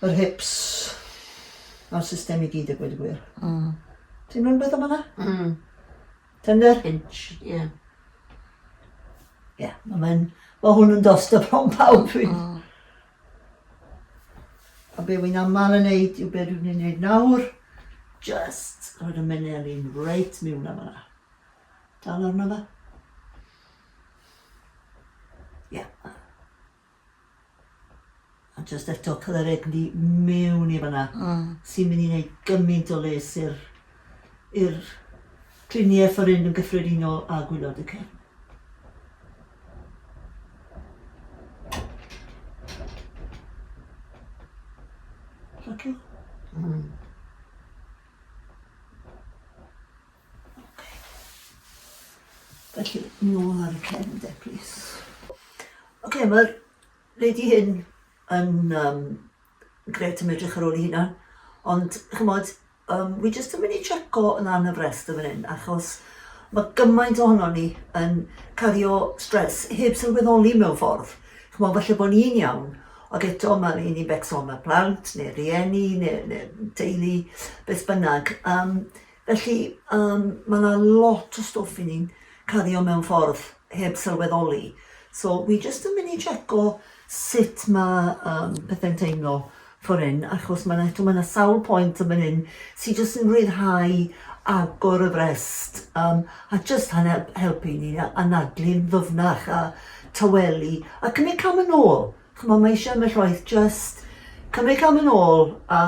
yr hips, a'r system i gyd a gweud y gwir. Teimlo'n beth am hwnna? Tender? Pinch, ie. Ie, mae hwn yn dost o bron pawb fi. A be wy'n aml yn neud yw be dwi'n neud nawr. Just roed y menelin reit mewn am yna. Dal arno fe. Ie. A just eto cael yr egni mewn i fanna. Sy'n mynd i wneud gymaint o les i'r triniaeth o'r un yn gyffredinol a gwylod y cefn. Llacio? Felly, nôl ar y cefn de, please. Oce, mae'r lady hyn yn gret yn edrych ar ôl i hynna, ond chymod, wi jyst yn mynd i checo yn anhyfrest y fan hyn, achos mae gymaint ohono ni yn cario stres heb sylweddoli mewn ffordd. Chymod, falle bod ni'n iawn, ac eto mae ni'n becso am y plant, neu rieni, neu teulu, beth bynnag. Felly, mae yna lot o stwff i ni'n cario mewn ffordd heb sylweddoli. So, wi jyst yn mynd i checo sut mae pethau'n teimlo ffordd hyn, achos mae yna sawl pwynt yn fan hyn sy'n jyst yn rhyddhau agor y brest a jyst helpu ni anadlu'n ddyfnach a tawelu a cymryd cam yn ôl. Chymod, mae eisiau am y llwaith just cymryd cam yn ôl a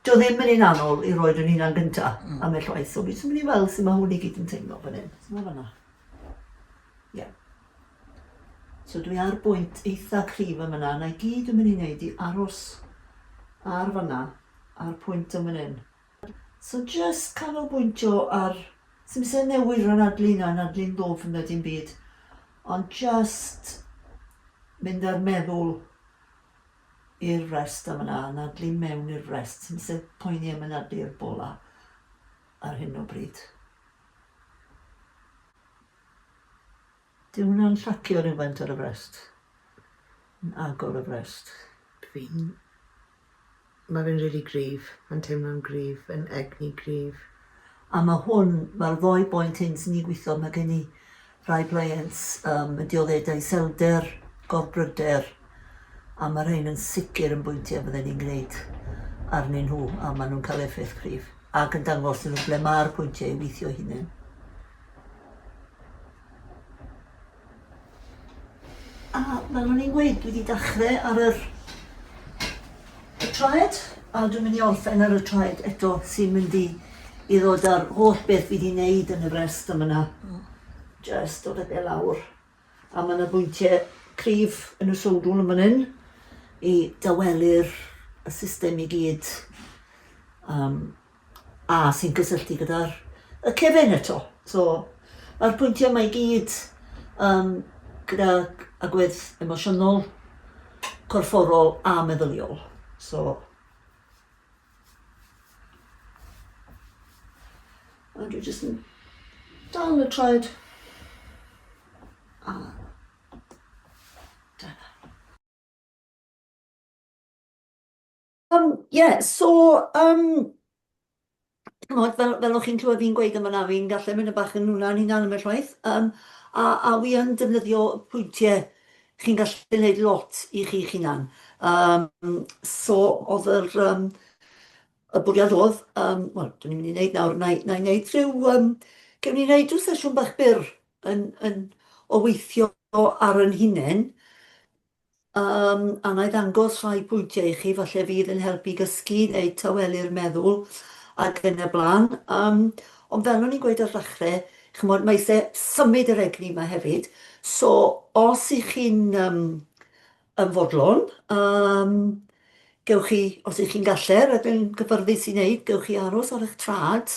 dio ddim yn un anol i roed yn unan gyntaf am y llwaith. So, fi'n mynd i weld sy'n mae hwn i gyd yn teimlo fan hyn. So, mae fanna. Ie. So, dwi ar bwynt eitha cryf am yna, na i gyd yn mynd i wneud i aros ar fanna, ar pwynt am hyn. So, just canolbwyntio ar, sy'n mynd newid rhan adlun a adlun ddof yn ddyn byd, ond just mynd ar meddwl i'r rest am yna, anadlu mewn i'r rest, sy'n mynd poeni am anadlu'r bola ar hyn o bryd. Dyw hwnna'n llacio rhywfaint ar y brest, yn agor y brest. Fi'n Mae fe'n really gryf. Mae'n teimlo'n gryf, yn egni gryf. A mae hwn, mae'r ddoi boint hyn sy'n ni'n gweithio, mae gen i rhai bleients y dioddedau selder, gorbryder, a mae rhain yn sicr yn bwyntiau fydden ni'n gwneud arnyn nhw, a maen nhw'n cael effaith cryf. Ac yn dangos nhw ble mae'r pwyntiau i weithio hunain. A fel o'n i'n gweud, dwi wedi dechrau ar y traed, a dwi'n mynd i orffen ar y traed eto sy'n mynd i ddod ar holl beth fi wedi wneud yn y rest yma yna. Just dod ag e lawr. A mae yna bwyntiau cryf yn y sowdwl yn fan hyn i dawelu'r y system i gyd. A sy'n cysylltu gyda'r y cefen eto. So, mae'r pwyntiau mae i gyd gyda agwedd emosiynol, corfforol a meddyliol. So, a dwi jyst yn dal y traed. A dyna. Fel o'ch chi'n clywed fi'n gweud yma na, fi'n gallu mynd y bach yn hwnna'n hunan am y llaeth. A wi yn defnyddio pwyntiau chi'n gallu gwneud lot i chi'ch hunan. So, oedd y bwriad oedd, wel, dwi'n mynd i wneud nawr, na i wneud gewn ni wneud rhyw sesiwn bach byr o weithio ar yn hunain, a na i ddangos rhai pwyntiau i chi, falle fydd yn helpu gysgu, neu tawelu'r meddwl, ac yn y blaen. Ond fel o'n i'n gweud ar ddechrau, chymod, mae eisiau symud yr egni yma hefyd. So, os ych chi'n ymfodlon, gewch chi, os ych chi'n gallu, ac yn gyfyrddus i wneud, gewch chi aros ar eich trad,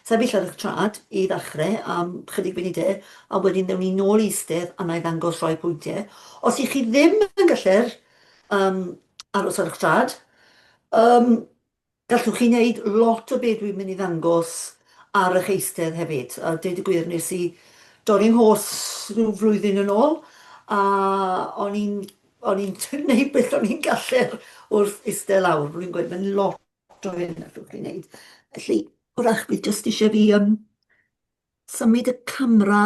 sefyll ar eich trad i ddechrau am chydig funudau, a wedyn ddewn ni nôl i eistedd a na i ddangos rhai pwyntiau. Os ych chi ddim yn gallu aros ar eich trad, gallwch chi wneud lot o beth dwi'n mynd i ddangos ar eich eistedd hefyd. A dweud y gwir, nes i dorri'n hos rhyw flwyddyn yn ôl, a o'n i'n gwneud beth o'n i'n gallu wrth eistedd lawr. Rwy'n gweud, mae'n lot o hyn allwch chi wneud. Felly, wrach bydd jyst eisiau fi symud y camera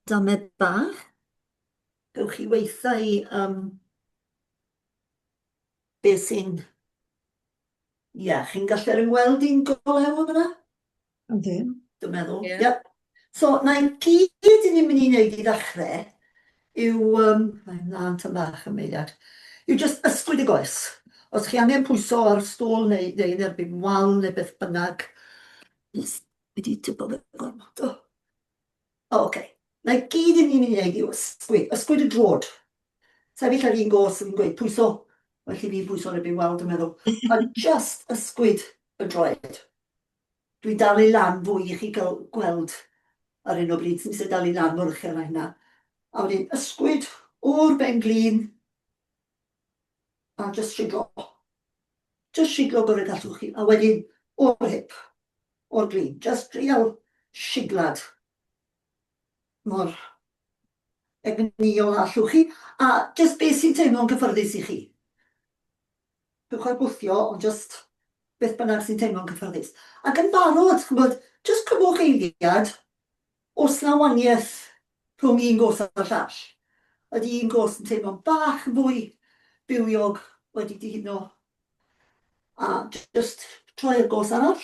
damed bach. Gewch chi weithio i beth sy'n... Ie, chi'n gallu ymweld i'n golew o fyna? Yndi. Dwi'n meddwl. Ie. Yep. So, na i gyd ni'n mynd i wneud i ddechrau yw, mae'n lan tam bach ymweliad, yw just ysgwyd y goes. Os chi angen pwyso ar stôl neu yn erbyn wal neu beth bynnag, wedi tybo fe gormod o. Oce. Na i gyd ni'n mynd i wneud yw ysgwyd y drod. Sefyll ar un gos yn gweud pwyso, felly fi pwyso ar erbyn wal, dwi'n meddwl. A just ysgwyd y droed. Dwi'n dal i lan fwy i chi gweld ar un o bryd, sy'n eisiau dal i lan mor uchel a hynna. A wedyn ysgwyd o'r ben glin, a just siglo. Just siglo gorau gallwch chi. A wedyn o'r hip, o'r glin. Just real siglad. Mor egniol allwch chi. A just beth sy'n teimlo'n gyffyrddus i chi. Dwi'n chwaith bwthio, ond just beth bynnag sy'n teimlo'n cyffyrddus. Ac yn barod, chymod, just cymwch eiliad, os na waniaeth rhwng un gos a'r llall. Ydy un gos yn teimlo'n bach fwy bywiog wedi dihuno. A just troi'r gos arall.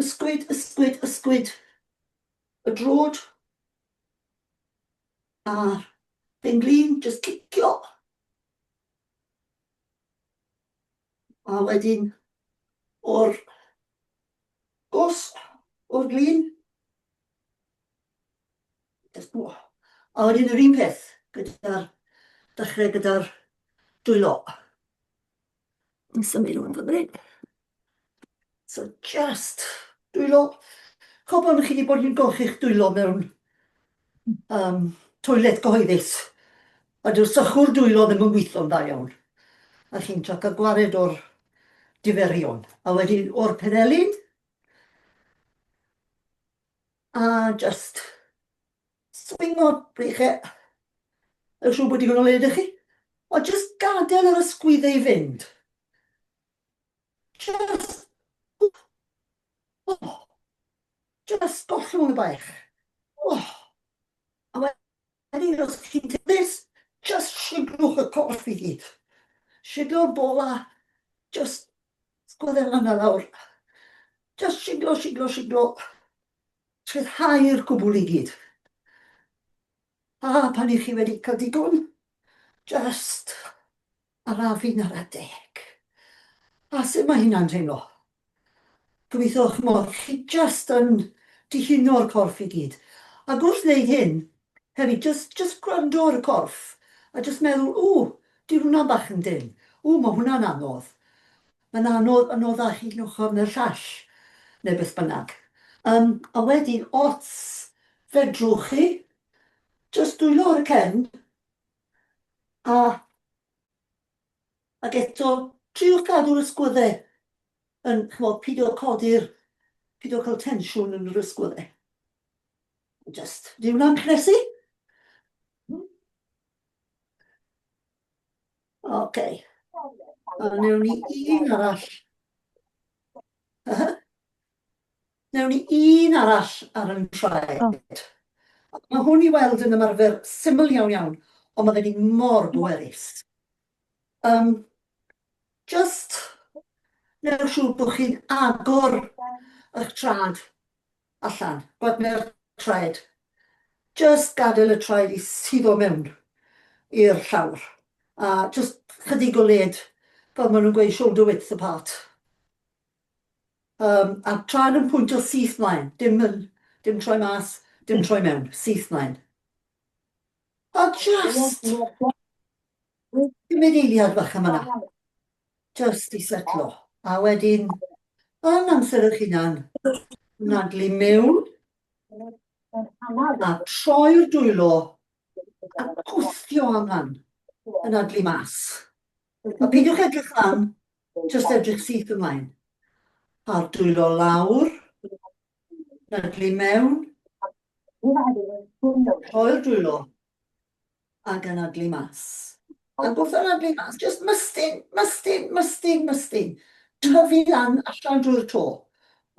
Ysgwyd, ysgwyd, ysgwyd y drod. A ben glin, just cicio. A wedyn o'r gos, o'r glin. A wedyn yr un peth, dechrau gyda'r dwylo. Yn symud o'n fymryd. So just dwylo. Cobl chi wedi bod yn golchi'ch dwylo mewn toilet gyhoeddus. A dyw'r sychwr dwylo ddim yn gweithio'n dda iawn. A chi'n trac a gwared o'r diferion. A wedyn o'r penelyn. A just swingo brechau. Ych siŵr bod digon o le ydych chi? O just gadael yr ysgwyddau i fynd. just, oh, just gollwng y baich. Oh, a wedyn os chi'n teimlis, just siglwch y corff i gyd. Siglo'r bola, just sgwydden yna lawr. Just siglo, siglo, siglo. Rhyddhau'r gwbl i gyd. A pan i chi wedi cael digon, just arafu'n ar y deg. A sut mae hynna'n teimlo? Gobeithio ch'mod, chi just yn dihuno'r corff i gyd. Ac wrth wneud hyn, hefyd, just gwrando ar y corff, a just meddwl, di hwnna'n bach yn dyn. Mae hwnna'n anodd. Mae'n anoddach i ochr na'r llall, neu beth bynnag. A wedyn, os fedrwch chi, just dwylo ar y cefn, ac eto, triwch gadw'r ysgwyddau yn, ch'mod, pidio cael tensiwn yn yr ysgwyddau. Just, di hwnna'n cnesu? Oce. A newn ni un arall. Newn ni un arall ar yn traed. Mae hwn i weld yn ymarfer syml iawn iawn, ond mae fe'n mor bwerus. Just newch siŵr bod chi'n agor eich trad allan, gwedna'r traed. Just gadael y traed i suddo mewn i'r llawr. A just chydig o led, fel maen nhw'n gweud shoulder width apart. A traed yn pwynt o syth mlaen, dim troi mas, dim troi mewn, syth mlaen. A just, dim eiliad fach am yna. Just i setlo. A wedyn, yn amser eich hunan, nadlu mewn, a troi'r dwylo, a gwthio amlan, yn adlu mas. A peidiwch edrych lan, just edrych syth ymlaen. A'r dwylo lawr, nadlu mewn, troi'r dwylo, ac yn adlu mas. A gwrth yn adlu mas, just mystyn. Tyfu lan allan drwy'r to,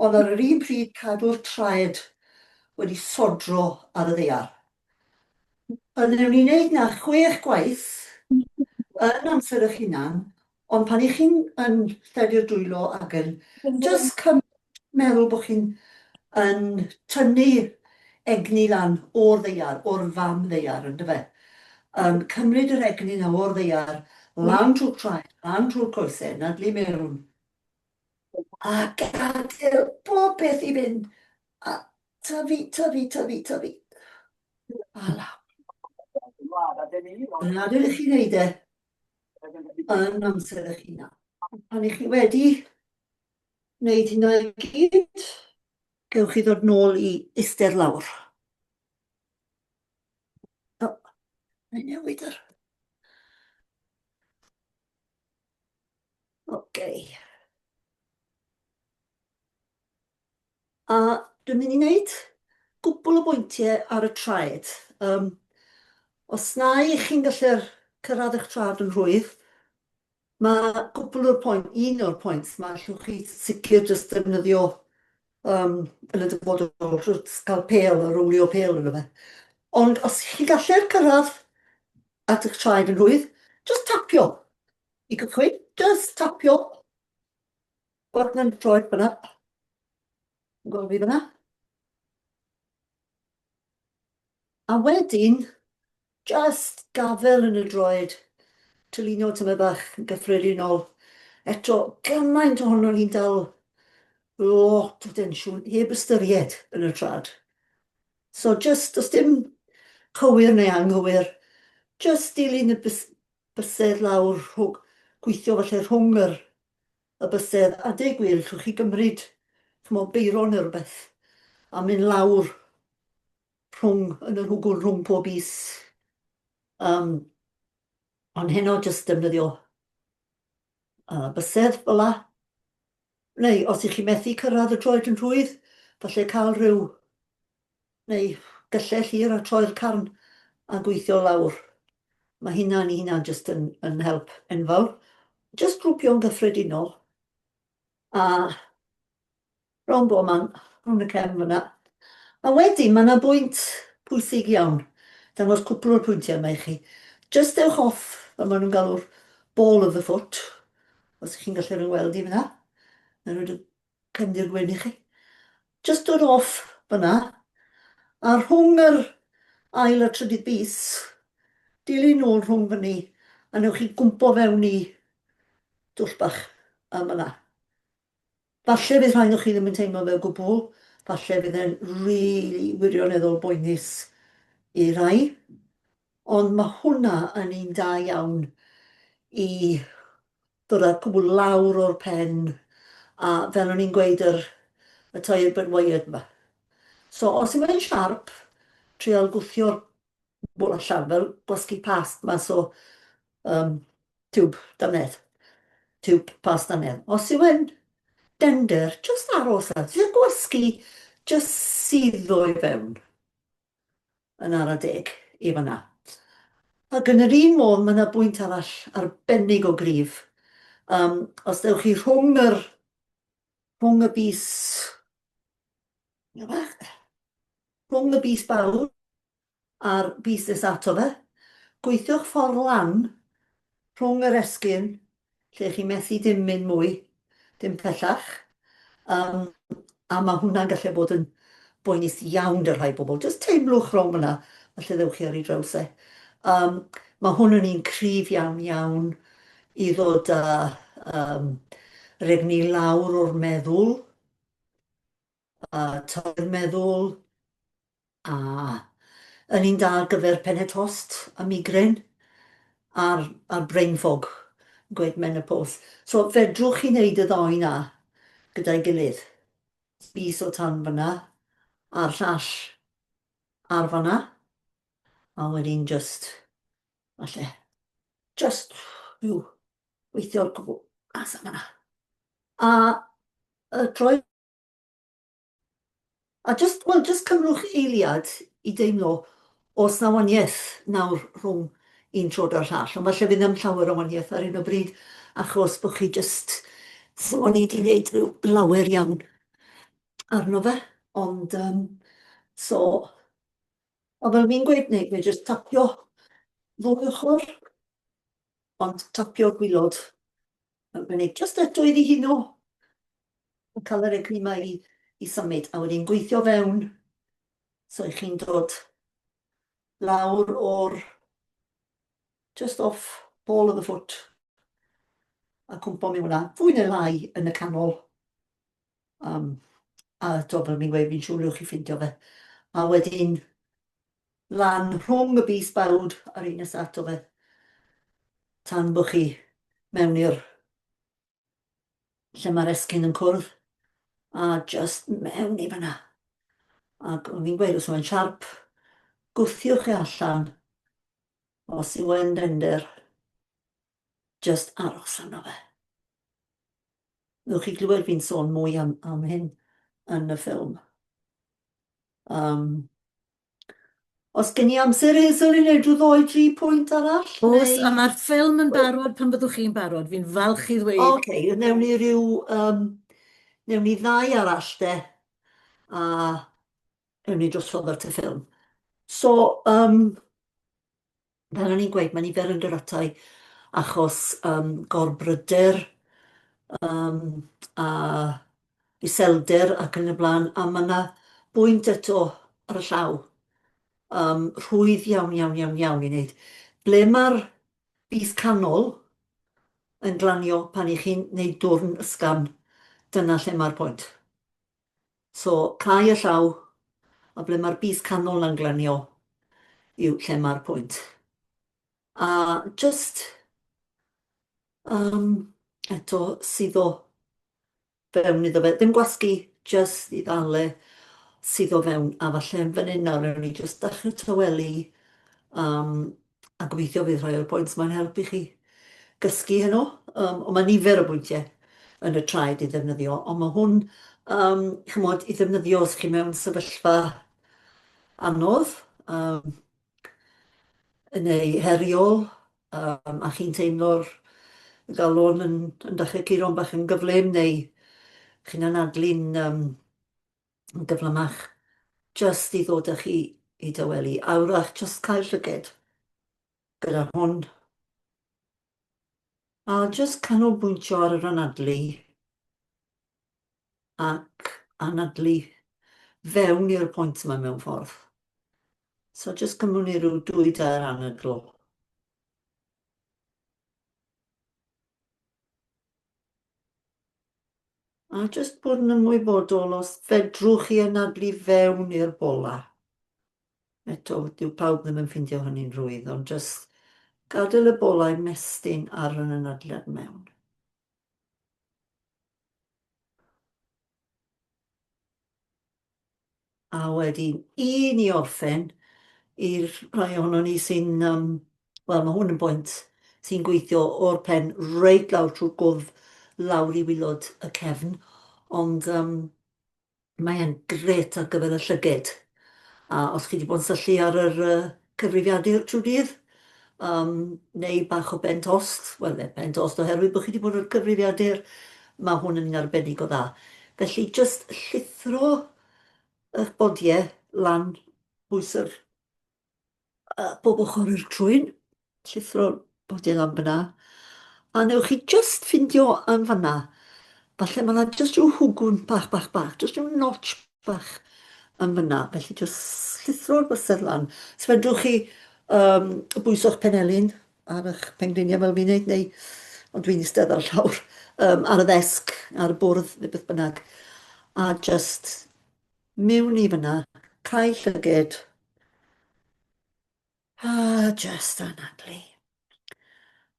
ond ar yr un pryd cadw'r traed wedi sodro ar y ddaear. A newn ni wneud na 6 gwaith yn amser eich hunan, ond pan i chi'n lledu'r dwylo ac yn just meddwl bod chi'n tynnu egni lan o'r ddaear, o'r fam ddaear, ynddo fe. Cymryd yr egni na o'r ddaear, lan trwy'r traed, lan trwy'r coesau, nadlu mewn. A gadael bob beth i fynd. A tyfu. A lawr. Yn adael i chi wneud yn amser eich hunan. Pan i chi wedi wneud hynna i gyd, gewch chi ddod nôl i eistedd lawr. Mae'n newid yr... Oce. A dwi'n mynd i wneud gwbl o bwyntiau ar y traed. Os na i chi'n gallu cyrraedd eich trad yn rhwydd, mae gwbl o'r un o'r pwynt, mae allwch chi sicr jyst defnyddio yn y dyfodol, cael pel, a rowlio pel yn y fe. Ond os chi'n gallu'r cyrraedd at eich traed yn rhwydd, just tapio. I gychwyn, just tapio. Gwrdd na'n droed fyna. Gweld fi fyna. A wedyn, just gafel yn y droed, tylunio tyma bach yn gyffredinol. Eto, gymaint ohono ni'n dal lot o densiwn, heb ystyried yn y trad. So just, os dim cywir neu anghywir, just dilyn y bysedd lawr, gweithio falle rhwng y bysedd, a deg gwir, llwch chi gymryd beiron neu rhywbeth, a mynd lawr yn y rhwgl rhwng pob is. Ond heno jyst defnyddio bysedd fel la. Neu os ych chi methu cyrraedd y troed yn rhwydd, falle cael rhyw, neu gyllell hir a troi'r carn a gweithio lawr. Mae hynna'n jyst yn help enfawr. Jyst grwpio'n gyffredinol. A rhwng bo man, rhwng y cefn fyna. A wedyn, mae yna bwynt pwysig iawn. Dangos cwpl o'r pwyntiau yma i chi. Just ewch off, fel maen nhw'n galw'r ball of the foot. Os ych chi'n gallu rhywun weld i fyna. Na rwyd y cefndir gwyn i chi. Just dod off fyna. A rhwng yr ail a trydydd bys, dilyn nôl rhwng fyny, a newch chi gwmpo fewn i dwll bach am yna. Falle bydd rhaid o'ch chi ddim yn teimlo fe o gwbl, falle bydd e'n really wirioneddol boenus i rai, ond mae hwnna yn un da iawn i ddod â'r cwbl lawr o'r pen, a fel o'n i'n gweud y tair bydwaiad yma. So os yw'n siarp, trial gwthio'r bol allan fel gwasgu past mas o tiwb danedd. Tiwb past danedd. Os yw'n dender, just aros a just gwasgu, just suddo i fewn yn ara deg i fyna. Ac yn yr un modd, mae yna bwynt arall arbennig o gryf. Os dewch chi rhwng y bys, rhwng y bys bawr a'r bys nes ato fe, gweithiwch ffordd lan rhwng yr esgyn, lle chi methu dim mynd mwy, dim pellach. A mae hwnna'n gallu bod yn boenus iawn dy rhai bobl. Just teimlwch rhwng yna, falle ddewch chi ar ei drawsau. Mae hwn yn un cryf iawn iawn i ddod â regni lawr o'r meddwl, toi'r meddwl, a yn un da ar gyfer penetost a migraine, a'r brain fog, gweud menopause. So fedrwch chi wneud y ddoi na gyda'i gilydd. Bys o tan fyna, a'r llall ar fyna, a wedyn falle, yw, weithio'r cwbl as am yna. Just cymrwch eiliad i deimlo os na waniaeth nawr rhwng un trod a'r llall, ond falle bydd ddim llawer o waniaeth ar un o bryd, achos bod chi o'n i wedi gwneud rhyw lawer iawn arno fe, ond o fel mi'n gweud wneud, fe jyst tapio ddwy ochr, ond tapio gwylod. Fe wneud just eto iddi huno, yn cael yr egni yma i symud, a wedyn gweithio fewn, so i chi'n dod lawr o'r just off ball of the foot, a cwmpo mewn hwnna, fwy neu lai yn y canol. A to fel mi'n gweud, fi'n siŵr yw'ch chi ffindio fe. A wedyn lan rhwng y bys bawd a'r un nes ato fe, tan bod chi mewn i'r lle mae'r esgyn yn cwrdd, a just mewn i fyna. Ac o'n i'n gweud, os yma'n siarp, gwthiwch chi allan, os yw'n dender, just aros arno fe. Newch chi glywed fi'n sôn mwy am hyn yn y ffilm. Os gen i amser Hazel i wneud rhyw 2-3 pwynt arall? Oes, a mae'r ffilm yn barod pan byddwch chi'n barod. Fi'n falch i ddweud. Oce, newn ni 2 arall de, a newn ni drosodd at y ffilm. So, fel o'n i'n gweud, mae nifer yn dyratau achos gorbryder a iselder ac yn y blaen, a mae yna bwynt eto ar y llaw. Rhwydd iawn i wneud. Ble mae'r bys canol yn glanio pan i chi'n neud dwrn ysgafn, dyna lle mae'r pwynt. So, cau y llaw, a ble mae'r bys canol yn glanio yw lle mae'r pwynt. A just, eto, suddo fewn iddo fe. Ddim gwasgu, just i ddale suddo fewn. A falle yn fan hyn nawr, ni just dechrau tywelu, a gobeithio fydd rhai o'r pwynt mae'n helpu chi gysgu heno. Ond mae nifer o bwyntiau yn y traed i ddefnyddio, ond mae hwn, chymod, i ddefnyddio os chi mewn sefyllfa anodd, neu heriol, a chi'n teimlo'r galon yn dechrau curo'n bach yn gyflym, neu chi'n anadlu'n yn gyflymach just i ddod â chi i dywelu. A wrach just cael llyged gyda hwn. A just canolbwyntio ar yr anadlu ac anadlu fewn i'r pwynt yma mewn ffordd. So just cymryd ni ryw 2 anadl. A just bod yn ymwybodol os fedrwch chi anadlu fewn i'r bola. Eto, dyw pawb ddim yn ffindio hynny'n rwydd, ond just gadael y bolau mestyn ar yn anadliad mewn. A wedyn, i ni orffen, i'r rhai ohono ni sy'n, wel, mae hwn yn bwynt sy'n gweithio o'r pen reit lawr trwy'r gwddf lawr i wilod y cefn, ond mae'n gret ar gyfer y llyged. A os chi wedi bod yn syllu ar yr cyfrifiadur trwy dydd, neu bach o ben tost, wel, ben tost oherwydd bod chi wedi bod o'r cyfrifiadur, mae hwn yn arbennig o dda. Felly, just llithro eich bodiau lan bwys yr bob ochr i'r trwyn, llithro'r bodiau lan fyna, a newch chi just ffindio yn fanna, falle mae yna just rhyw hwgwn bach, just rhyw notch bach yn fyna, felly just llithro'r bysedd lan. So fedrwch chi bwyso'ch penelin ar eich pengliniau fel fi'n neud, neu ond dwi'n eistedd ar llawr, ar y ddesg, ar y bwrdd, neu beth bynnag, a just mewn i fyna, cael llyged, a just anadlu.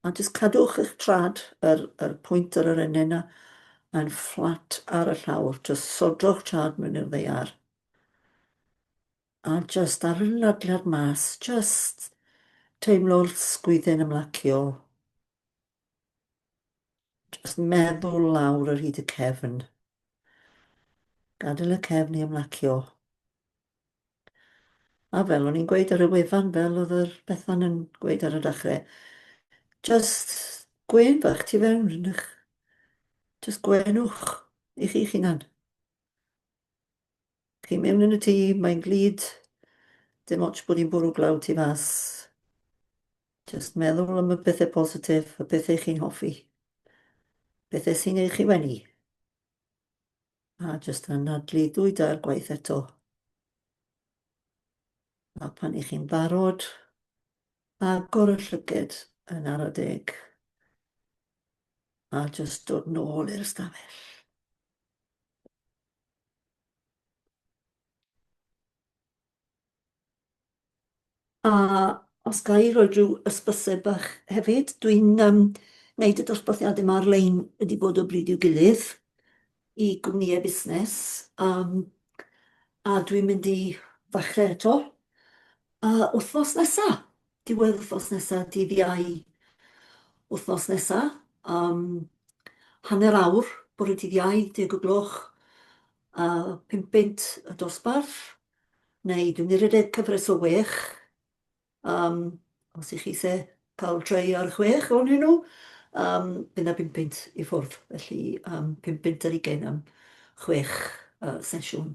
A just cadwch eich trad, yr pwynt ar yr enne yna, yn fflat ar y llawr, just sodro'ch trad mewn i'r ddeiar. A just ar y ladlad mas, just teimlo'r sgwydden ymlacio. Just meddwl lawr ar hyd y cefn. Gadael y cefn i ymlacio. A fel o'n i'n gweud ar y wefan, fel oedd yr Bethan yn gweud ar y dechrau, just gwen bach tu fewn yn eich. Just gwenwch i chi'ch hunan. Chi mewn yn y tŷ, mae'n glid, dim ots bod hi'n bwrw glaw tu fas. Just meddwl am y bethau positif, y bethau chi'n hoffi. Bethau sy'n eich i wenu. A just anadlu 2 gwaith eto. A pan i chi'n barod, agor y llyged yn ar y deg. A just dod nôl i'r stafell. A os ga i roi rhyw ysbysau bach hefyd, dwi'n wneud y dosbarthiadau yma ar-lein wedi bod o bryd i'w gilydd i gwmnïau busnes. A dwi'n mynd i ddechrau eto. Wythnos nesa, diwedd wythnos nesa, dydd Iau wythnos nesa. Hanner awr, bore dydd Iau, 10 o gloch, 5 y dosbarth, neu dwi'n mynd i redeg cyfres o 6. Os i chi se cael trei ar 6 ohonyn nhw, bydd na 5 i ffwrdd, felly 5 ar 20 am 6 sesiwn.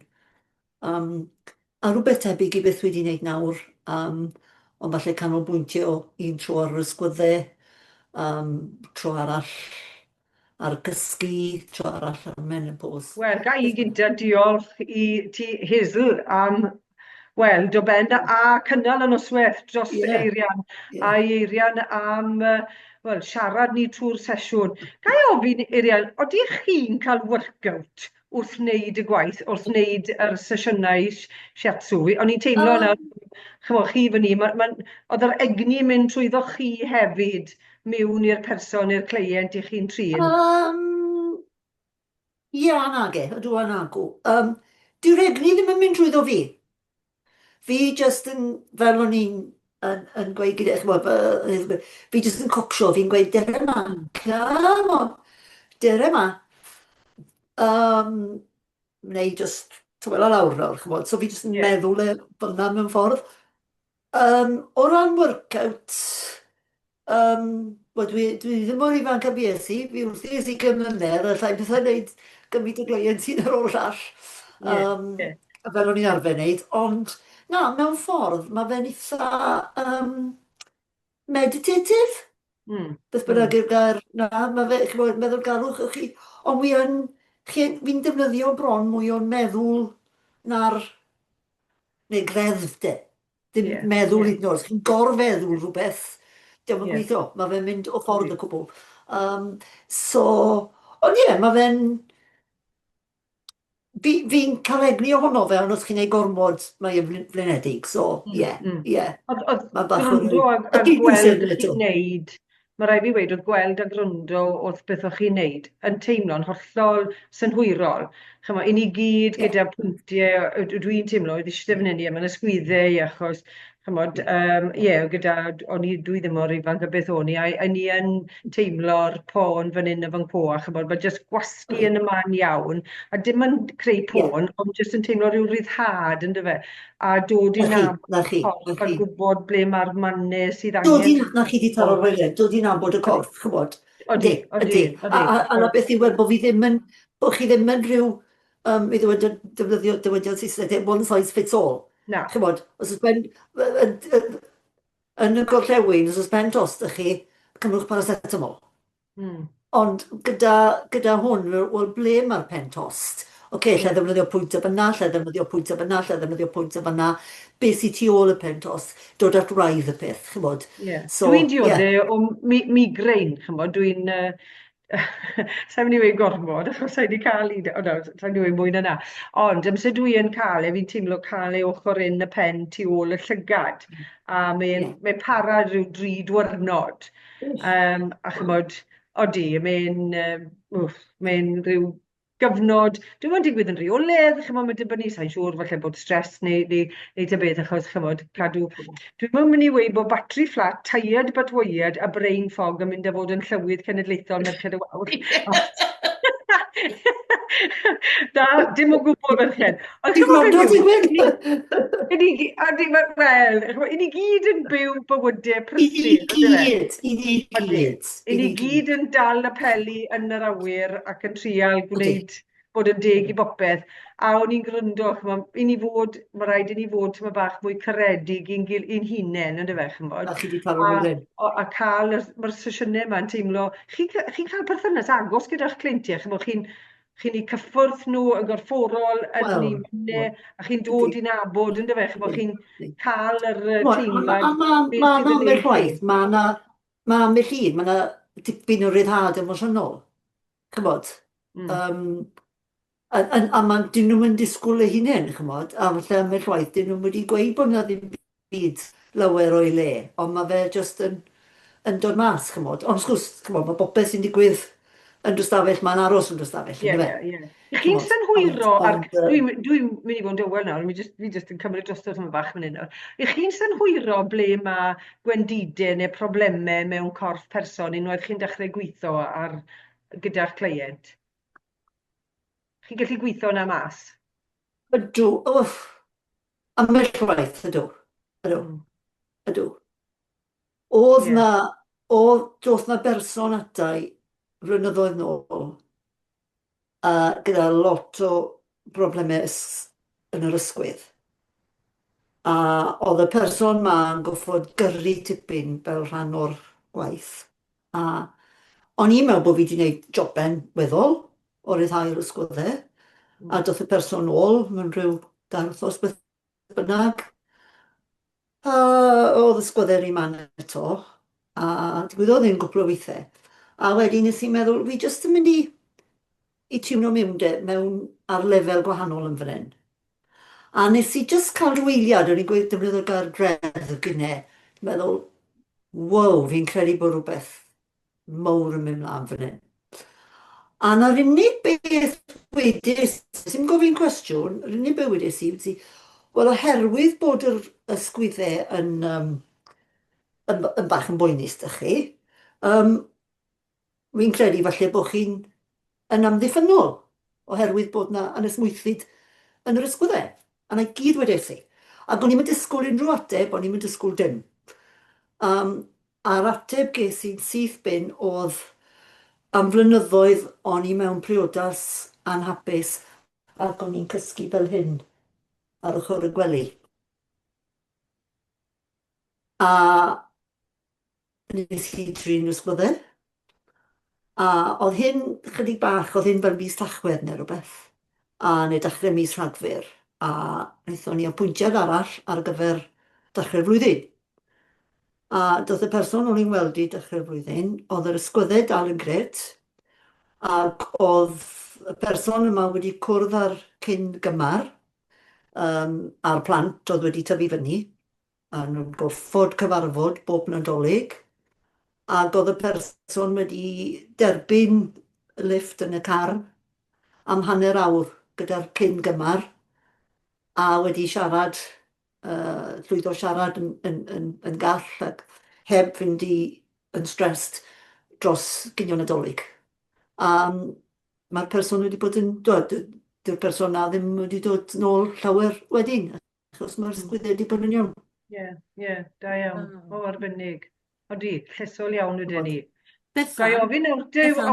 A rhywbeth tebyg i beth wedi wneud nawr, ond falle canolbwyntio un tro ar yr ysgwyddau, tro arall ar gysgu, tro arall ar menopause. Wel, ga i gynta diolch i ti Hazel am weld o ben a cynnal y noswaith dros Eirian. A Eirian am siarad ni trwy'r sesiwn. Ga i ofyn, Eirian, ydych chi'n cael workout wrth wneud y gwaith, wrth wneud yr sesiynau shiatsu? O'n i'n teimlo yna, chymod, chi fyny, oedd yr egni mynd trwyddo chi hefyd mewn i'r person, i'r cleient i chi'n trin? Ie, nage, ydw a nagw. Dyw'r egni ddim yn mynd trwyddo fi. Fi jyst yn, fel o'n i'n gweud gyda, fi jyst yn cocsio, fi'n gweud, dere ma, come on, dere ma. Neu jyst, tywel a lawr nawr, chymod, so fi jyst yn meddwl fyna mewn ffordd. O ran workout, dwi ddim mor ifanc a bues i, fi wrthi es i gymyner, a llai beth wneud gymryd y gleiant sy'n ar ôl llall, Ie, ie. fel o'n i'n arfer wneud, ond na, mewn ffordd, mae fe'n eitha meditative, Mm, beth mm. bynnag yw'r gair, na, mae fe, chibod, meddwl garwch chi, ond fi'n defnyddio bron mwy o'n meddwl na'r, neu greddf de, ddim Ie, meddwl ie, hyd yn oed, chi'n gorfeddwl rhywbeth, diolch yn ie. gweithio, mae fe'n mynd o ffordd Ydi. y cwbl. So, ond ie, mae fe'n, fi'n cael egni ohono fe, ond os chi'n ei gormod, mae e'n flinedig, so Mm, ie, mm. ie, Oedd mae bach o'r gwrando a cydbwysedd gweld yn chi'n eto. neud, mae rhaid fi weid, oedd gweld a gwrando wrth beth o'ch chi'n neud yn teimlo'n hollol synhwyrol. Chymod, i ni gyd Ie, gyda pwyntiau, dwi'n teimlo, oedd eisiau fan hynny, mae'n ysgwyddau achos, chymod, ie, gyda, dwi ddim mor ifanc a beth o'n i, a ni yn teimlo'r pôn fan hyn a fan co, a chymod, mae jyst gwasgu yn y man iawn, a dim yn creu ie, pôn, ond jyst yn teimlo rhyw ryddhad, yn dyfe, a dod i nabod na chi, corff a gwybod ble mae'r mannau sydd Dod angen. i, na chi di taro'r wyliau, dod i nabod y Odi, corff, chybod. odi, Ydy, odi, ydy. odi. A na beth i weld bod fi ddim yn, bod chi ddim yn rhyw, i ddefnyddio dywediad Saesneg, one size fits all. Na. Chybod, os ys ben, yn y gorllewin, os ys ben tost ych chi, cymrwch paracetamol. Mm. Ond gyda hwn, wel, ble mae'r pen tost? Oce, lle ddefnyddio pwynt y fyna, lle ddefnyddio pwynt y fyna, lle ddefnyddio pwynt y fyna. Beth sy'n tu ôl y pen tost? Dod at raidd y peth, chybod. Yeah. So, Dwi'n ie. dioddau o migraine, chymod, dwi'n... sa'n mynd i weid gormod, achos sa'n wedi cael ei... O, no, sa'n mynd i weid mwy na na. Ond, amser dwi yn cael fi'n teimlo cael ei ochr yn y pen tu ôl y llygad. A mae'n para rhyw 3 diwrnod. A chymod, odi, mae'n rhyw gyfnod, dwi'n mynd digwydd yn reoledd, chymod, mae'n dibynnu, sa'n siŵr falle bod stres neu ta beth, achos chymod, cadw. Dwi'n mynd i weid bod batri fflat, tired but wired, a brain fog yn mynd â fod yn llywydd cenedlaethol Merched y Wawr. Da, dim o gwbl merched. Ond Ti'n chymod gwrando, ti'n beth gweld? wel, i ni gyd yn byw bywydau I prysur, ni yndyfe? gyd, i ni Odi. gyd, I ni gyd yn dal y peli yn yr awyr ac yn trial gwneud bod yn deg i bopeth. A o'n i'n gryndo, chymod, mae rhaid i ni fod tyma bach mwy caredig i'n hunain, yn y fe, chymod. A chi di taro'r wylen. A cael, mae'r sesiynau yma'n teimlo, chi'n cael perthynas agos gyda'ch cleintiau, chymod, chi'n ei cyffwrdd nhw yn gorfforol yn Wel, ei mynnau, a chi'n dod i nabod, yn dyfe, chymod, chi'n cael yr teimlad beth sydd yn ei chwaith, mae ambell un, mae yna dipyn o ryddhad emosiynol, chymod. A dyn nhw'n mynd disgwyl eu hunain, chymod, a falle ambell waith, dyn nhw'n wedi gweud bod yna ddim byd lawer o'i le, ond mae fe jyst yn dod mas, chymod. Ond sgwrs, chymod, mae bopeth sy'n digwydd yn dystafell, mae'n aros yn dystafell, yn Ie. Chi'n synhwyro, dwi'n mynd i fod yn dywel nawr, fi jyst yn cymryd drostodd yma bach fan hyn nawr. Chi'n synhwyro ble mae gwendidau neu problemau mewn corff person unwaith chi'n dechrau gweithio gyda'ch cleient? Chi'n gallu gweithio yna mas? Ydw, ambell waith, ydw. Doedd na berson atai flynyddoedd nôl gyda lot o broblemau yn yr ysgwydd. A oedd y person ma'n goffod gyrru tipyn fel rhan o'r gwaith. A o'n i'n meddwl bod fi wedi gwneud joben weddol o ryddhau'r ysgwyddau. A doedd y person ôl mewn rhyw 2 wythnos beth bynnag. Oedd ysgwyddau rhy man eto. A digwyddodd ddim gwbl o weithiau. A wedyn nes i'n meddwl, fi jyst yn mynd i tiwno mewn ar lefel gwahanol yn fan hyn. A nes i jyst cael rwyliad, o'n i'n gweud defnyddio'r gair dredd gynnau, meddwl, wow, fi'n credu bod rhywbeth mawr yn mynd mlaen fan hyn. A na'r unig beth wedys, sy'n gofyn cwestiwn, yr unig beth wedys i, wel, oherwydd bod yr ysgwyddau yn bach yn boenus da chi, fi'n credu falle bod chi'n yn amddiffynol, oherwydd bod na anesmwythyd yn yr ysgwyddau. A na gyd wedys i. Ac o'n i'n disgwyl unrhyw ateb, o'n i'n disgwyl dim. A'r ateb ges i'n syth bin oedd am flynyddoedd o'n i mewn priodas anhapus ac o'n i'n cysgu fel hyn ar ochr y gwely. A nes i drin ysgwyddau. A oedd hyn chydig bach, oedd hyn fel mis Tachwedd neu rhywbeth. A neu dechrau mis Rhagfyr. A wnaethon ni apwyntiad arall ar gyfer dechrau'r flwyddyn. A doedd y person o'n i'n weld i dechrau'r flwyddyn, oedd yr ysgwyddau dal yn gret, ac oedd y person yma wedi cwrdd ar cyn gymar a'r plant oedd wedi tyfu fyny, a nhw'n goffod cyfarfod bob Nadolig, ac oedd y person wedi derbyn y lift yn y car am hanner awr gyda'r cyn gymar, a wedi siarad, llwyddo siarad yn gall ac heb fynd yn stressed dros ginio Nadolig. Mae'r person wedi bod yn dod, dyw'r person na ddim wedi dod nôl llawer wedyn, achos mae'r sgwyddau wedi bod yn iawn. Da iawn. O, arbennig. Odi, llesol iawn ydyn ni. Gai Bethan, ofyn nawr,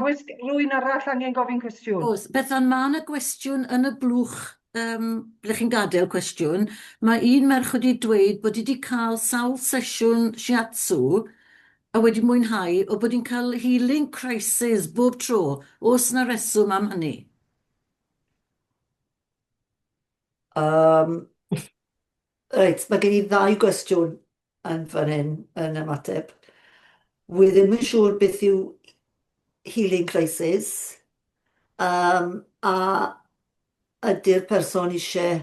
oes rwy'n arall angen gofyn cwestiwn? oes, Bethan, mae yna gwestiwn yn y blwch ble chi'n gadael cwestiwn. Mae un merch wedi dweud bod wedi cael sawl sesiwn shiatsu a wedi mwynhau o bod hi'n cael healing crisis bob tro. Oes yna reswm am hynny? Reit, mae gen i 2 gwestiwn yn fan hyn yn ymateb. Wi ddim yn siŵr beth yw healing crisis, a ydy'r person eisiau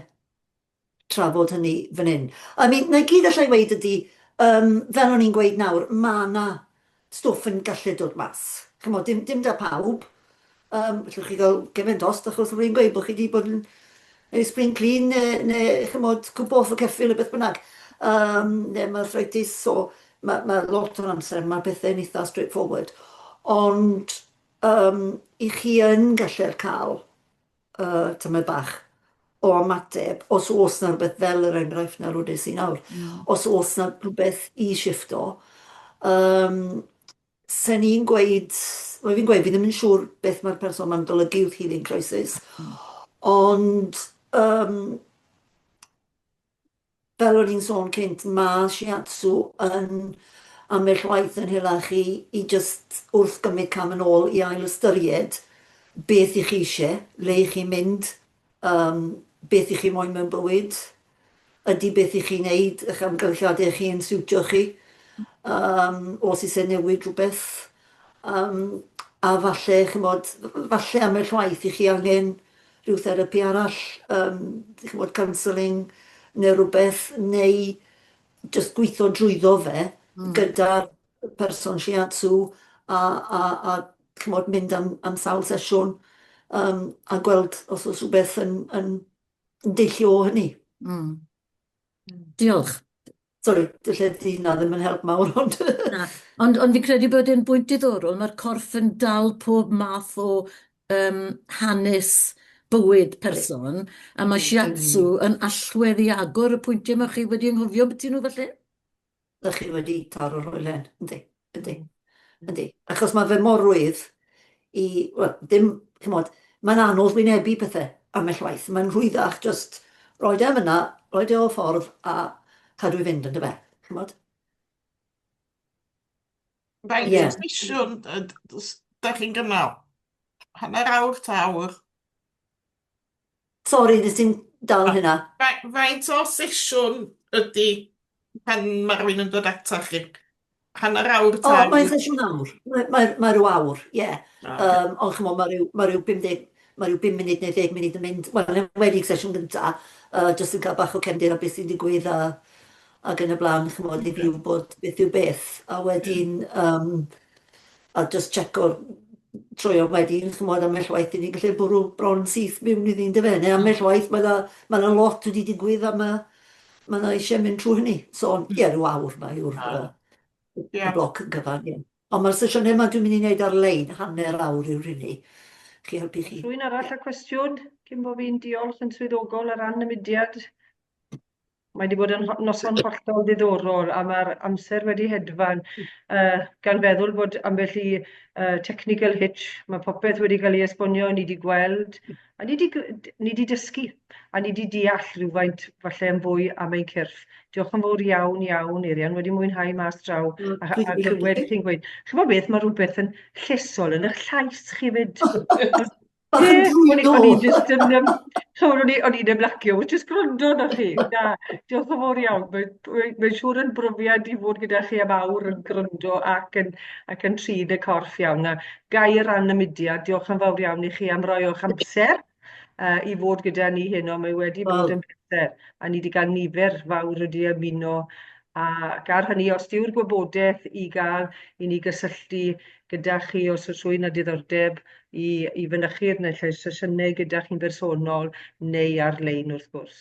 trafod hynny fan hyn. I mean, na gyd allai weid ydy, fel o'n i'n gweud nawr, mae yna stwff yn gallu dod mas. Chymod, dim da pawb. Allwch chi gael gymaint dost, achos rwy'n gweud bod chi wedi bod yn spring clean neu chymod cwp off y ceffil y beth bynnag. Neu mae arthritis, so mae lot o'r amser, mae bethau'n eitha straightforward. Ond i chi yn gallu'r cael tymor bach o ymateb, os oes na rhywbeth fel yr enghraifft na rwydys i nawr, os oes na rhywbeth i shifto, se ni'n gweud, mae fi'n gweud, fi ddim yn siŵr beth mae'r person ma'n golygu wrth healing crisis, ond fel o'n i'n sôn cynt, mae shiatsu yn ambell waith yn hilach i just wrth gymryd cam yn ôl i ail ystyried beth i chi eisiau, le i chi mynd, beth i chi moyn mewn bywyd, ydy beth i chi wneud, eich amgylchiadau chi yn siwtio chi, os eisiau newid rhywbeth, a falle, chymod, falle ambell waith i chi angen rhyw therapi arall, chymod, counselling neu rhywbeth, neu just gweithio drwyddo fe gyda'r person shiatsu a chymod, mynd am sawl sesiwn a gweld os oes rhywbeth yn deillio o hynny. Diolch. Sori, dylai hynna ddim yn help mawr, ond... Na. Ond fi'n credu bod e'n bwynt diddorol, mae'r corff yn dal pob math o hanes bywyd person, a mae shiatsu yn allwedd i agor y pwyntiau mae chi wedi anghofio beth nhw falle? Ydych chi wedi taro'r hoelen, yndi. Achos mae fe mor rwydd i, wel, dim, chymod, mae'n anodd wynebu pethau ambell waith. Mae'n rwyddach just roed e fyna, roed e o ffordd a cadw i fynd yn dy fe, chymod? Faint o sesiwn da chi'n gynnal? Hanner awr ta awr? Sori, nes i'n dal hynna. Faint o sesiwn ydy pan mae rhywun yn dod ata chi? Hanner awr ta awr? Mae'n sesiwn awr. Mae rhyw awr, ie. Ond chymod, mae rhyw 5 munud neu 10 munud yn mynd, wel, enwedig sesiwn gyntaf, jyst yn cael bach o cefndir a beth sy'n digwydd ac yn y blaen, chymod, i fi wybod beth yw beth. A wedyn, a just checko'r troio wedyn, chymod, ambell waith i ni gallu bwrw bron syth mewn i ddyn dy fe, neu ambell waith mae yna lot wedi digwydd a mae yna eisiau mynd trwy hynny. So, ie, rhyw awr mae yw'r y bloc yn gyfan, ie. Ond mae'r sesiynau yma dwi'n mynd i wneud ar-lein, hanner awr yw'r hynny. Chi helpu chi. Rwy'n arall â cwestiwn, cyn bod fi'n diolch yn swyddogol ar ran y mudiad. Mae wedi bod yn noson hollol ddiddorol a mae'r amser wedi hedfan gan feddwl bod ambell i technical hitch, mae popeth wedi cael ei esbonio, ni wedi gweld, a ni wedi dysgu, a ni wedi deall rhywfaint falle yn fwy am ein cyrff. Diolch yn fawr iawn, iawn, Eirian, wedi mwynhau mas draw a clywed chi'n gweud. Chymod beth, mae rhywbeth yn llusol yn eich llais chi fyd. Bach yn drwyddo. O'n i just yn, o'n i'n ymlacio, just gwrando na chi. Na, diolch yn fawr iawn. Mae'n siŵr yn brofiad i fod gyda chi am awr yn gwrando ac yn trin y corff iawn. Na, gair ran y mudiad, diolch yn fawr iawn i chi am roi o'ch amser i fod gyda ni heno. Mae wedi bod yn bethau a ni wedi cael nifer fawr wedi ymuno. Ac ar hynny, os yw'r gwybodaeth i gael i ni gysylltu gyda chi os oes rhywun â diddordeb i fynychu'r neu sesiynau gyda chi'n bersonol neu ar-lein wrth gwrs.